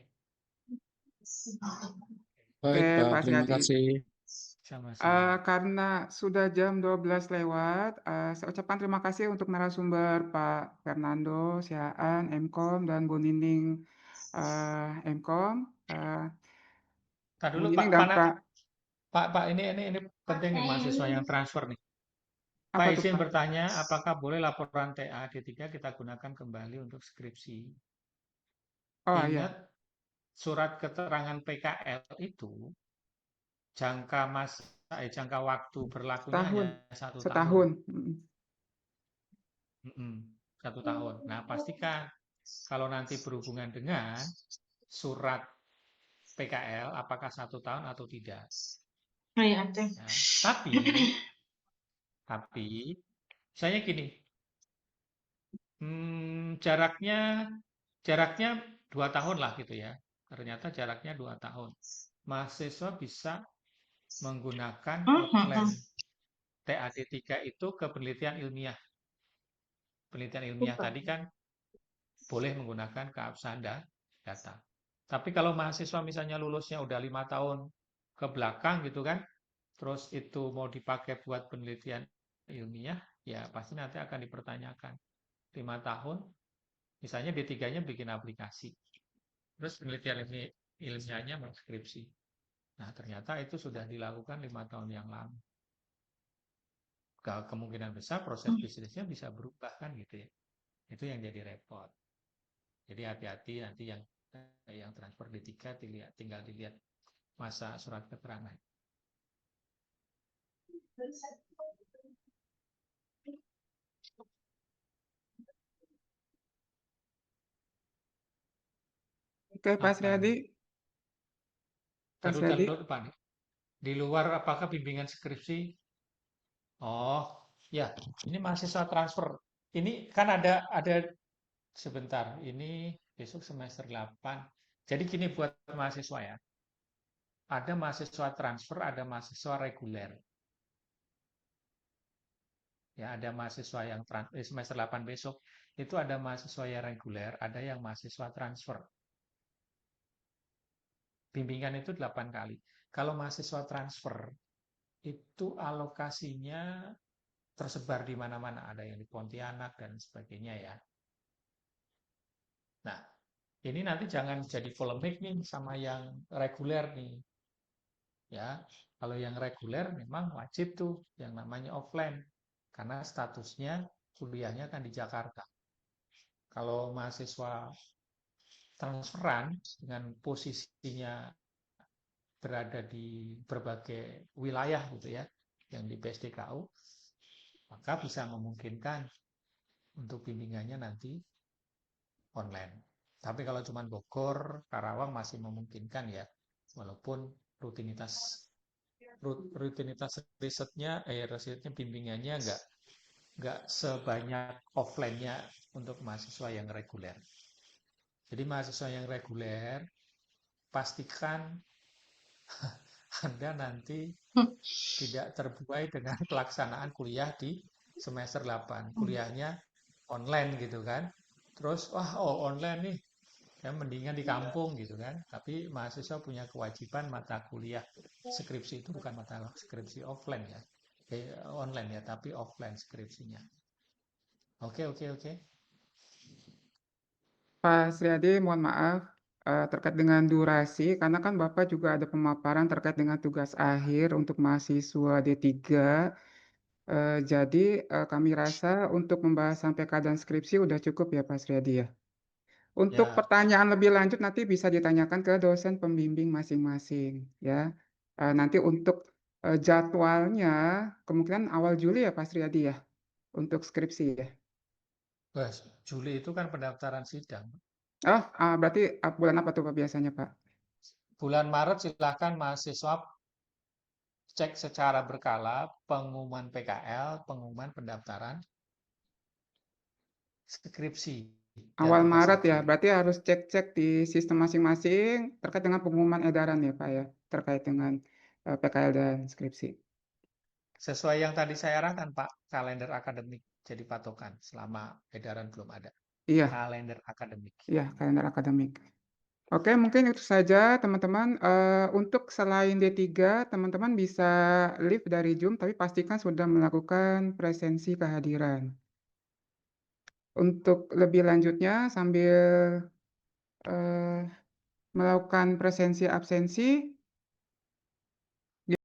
Baik, Oke, Pak. Pak Terima Sriadi. kasih. Sama-sama. Karena sudah jam 12 lewat, saya ucapkan terima kasih untuk narasumber Pak Fernando, Siaan, Mkom, dan Bu Nining, Mkom. Tadi Bu dulu Nining Pak dan Panas. Pak, Pak, ini penting nih mahasiswa yang transfer nih. apa Pak tuh izin Pak? bertanya, apakah boleh laporan TA D3 kita gunakan kembali untuk skripsi? Oh Ingat, iya, surat keterangan PKL itu jangka waktu berlakunya hanya setahun, 1 tahun. setahun. 1 tahun. Nah, pastikan kalau nanti berhubungan dengan surat PKL, apakah 1 tahun atau tidak. Oh iya, Teh. Ya. Tapi, misalnya gini, jaraknya 2 tahun lah gitu ya. Ternyata jaraknya 2 tahun. Mahasiswa bisa menggunakan outline TAD3 itu ke penelitian ilmiah. Penelitian ilmiah tadi kan boleh menggunakan keabsahan data. Tapi kalau mahasiswa misalnya lulusnya udah 5 tahun ke belakang gitu kan, terus itu mau dipakai buat penelitian ilmiah, ya pasti nanti akan dipertanyakan. 5 tahun, misalnya D3-nya bikin aplikasi. Terus penelitian ilmiahnya mau skripsi. Nah, ternyata itu sudah dilakukan 5 tahun yang lalu. Kemungkinan besar proses bisnisnya bisa berubah kan gitu ya. Itu yang jadi repot. Jadi hati-hati nanti yang transfer D3 tinggal dilihat masa surat keterangan. Oke, Pak Apa Sriadi. nih? Pak Sriadi. Pak nih. Di luar apakah bimbingan skripsi? Oh, ya, ini mahasiswa transfer. Ini kan ada sebentar. Ini besok semester 8. Jadi gini buat mahasiswa ya. Ada mahasiswa transfer, ada mahasiswa reguler. Ya, ada mahasiswa yang semester 8 besok. Itu ada mahasiswa yang reguler, ada yang mahasiswa transfer. Bimbingan itu 8 kali. Kalau mahasiswa transfer, itu alokasinya tersebar di mana-mana. Ada yang di Pontianak dan sebagainya ya. Nah, ini nanti jangan jadi polemik nih sama yang reguler nih. Ya, kalau yang reguler memang wajib tuh yang namanya offline. Karena statusnya kuliahnya kan di Jakarta. Kalau mahasiswa transferan dengan posisinya berada di berbagai wilayah gitu ya, yang di PSDKU, maka bisa memungkinkan untuk bimbingannya nanti online. Tapi kalau cuma Bogor, Karawang masih memungkinkan ya, walaupun rutinitas risetnya bimbingannya nggak sebanyak offline-nya untuk mahasiswa yang reguler. Jadi mahasiswa yang reguler pastikan Anda nanti tidak terbuai dengan pelaksanaan kuliah di semester 8. Kuliahnya online gitu kan. Terus, online nih, ya mendingan di kampung gitu kan. Tapi mahasiswa punya kewajiban mata kuliah skripsi itu bukan mata skripsi offline ya. Online ya, tapi offline skripsinya. Oke. Pak Sriadi, mohon maaf terkait dengan durasi, karena kan Bapak juga ada pemaparan terkait dengan tugas akhir untuk mahasiswa D3. Jadi kami rasa untuk pembahasan PK dan skripsi udah cukup ya Pak Sriadi ya. Untuk Ya, pertanyaan lebih lanjut nanti bisa ditanyakan ke dosen pembimbing masing-masing ya. Nanti untuk jadwalnya kemungkinan awal Juli ya Pak Sriadi ya untuk skripsi ya. Juli itu kan pendaftaran sidang. Oh, berarti bulan apa tuh Pak biasanya Pak? Bulan Maret silakan mahasiswa cek secara berkala pengumuman PKL, pengumuman pendaftaran skripsi dan Awal tugas Maret ya, akhir. berarti harus cek-cek di sistem masing-masing terkait dengan pengumuman edaran ya Pak ya, terkait dengan PKL dan skripsi. Sesuai yang tadi saya arahkan Pak, kalender akademik jadi patokan selama edaran belum ada. Iya, Kalender akademik. iya kalender akademik. Oke, mungkin itu saja teman-teman. Untuk selain D3, teman-teman bisa live dari Zoom, tapi pastikan sudah melakukan presensi kehadiran. Untuk lebih lanjutnya, sambil melakukan presensi absensi,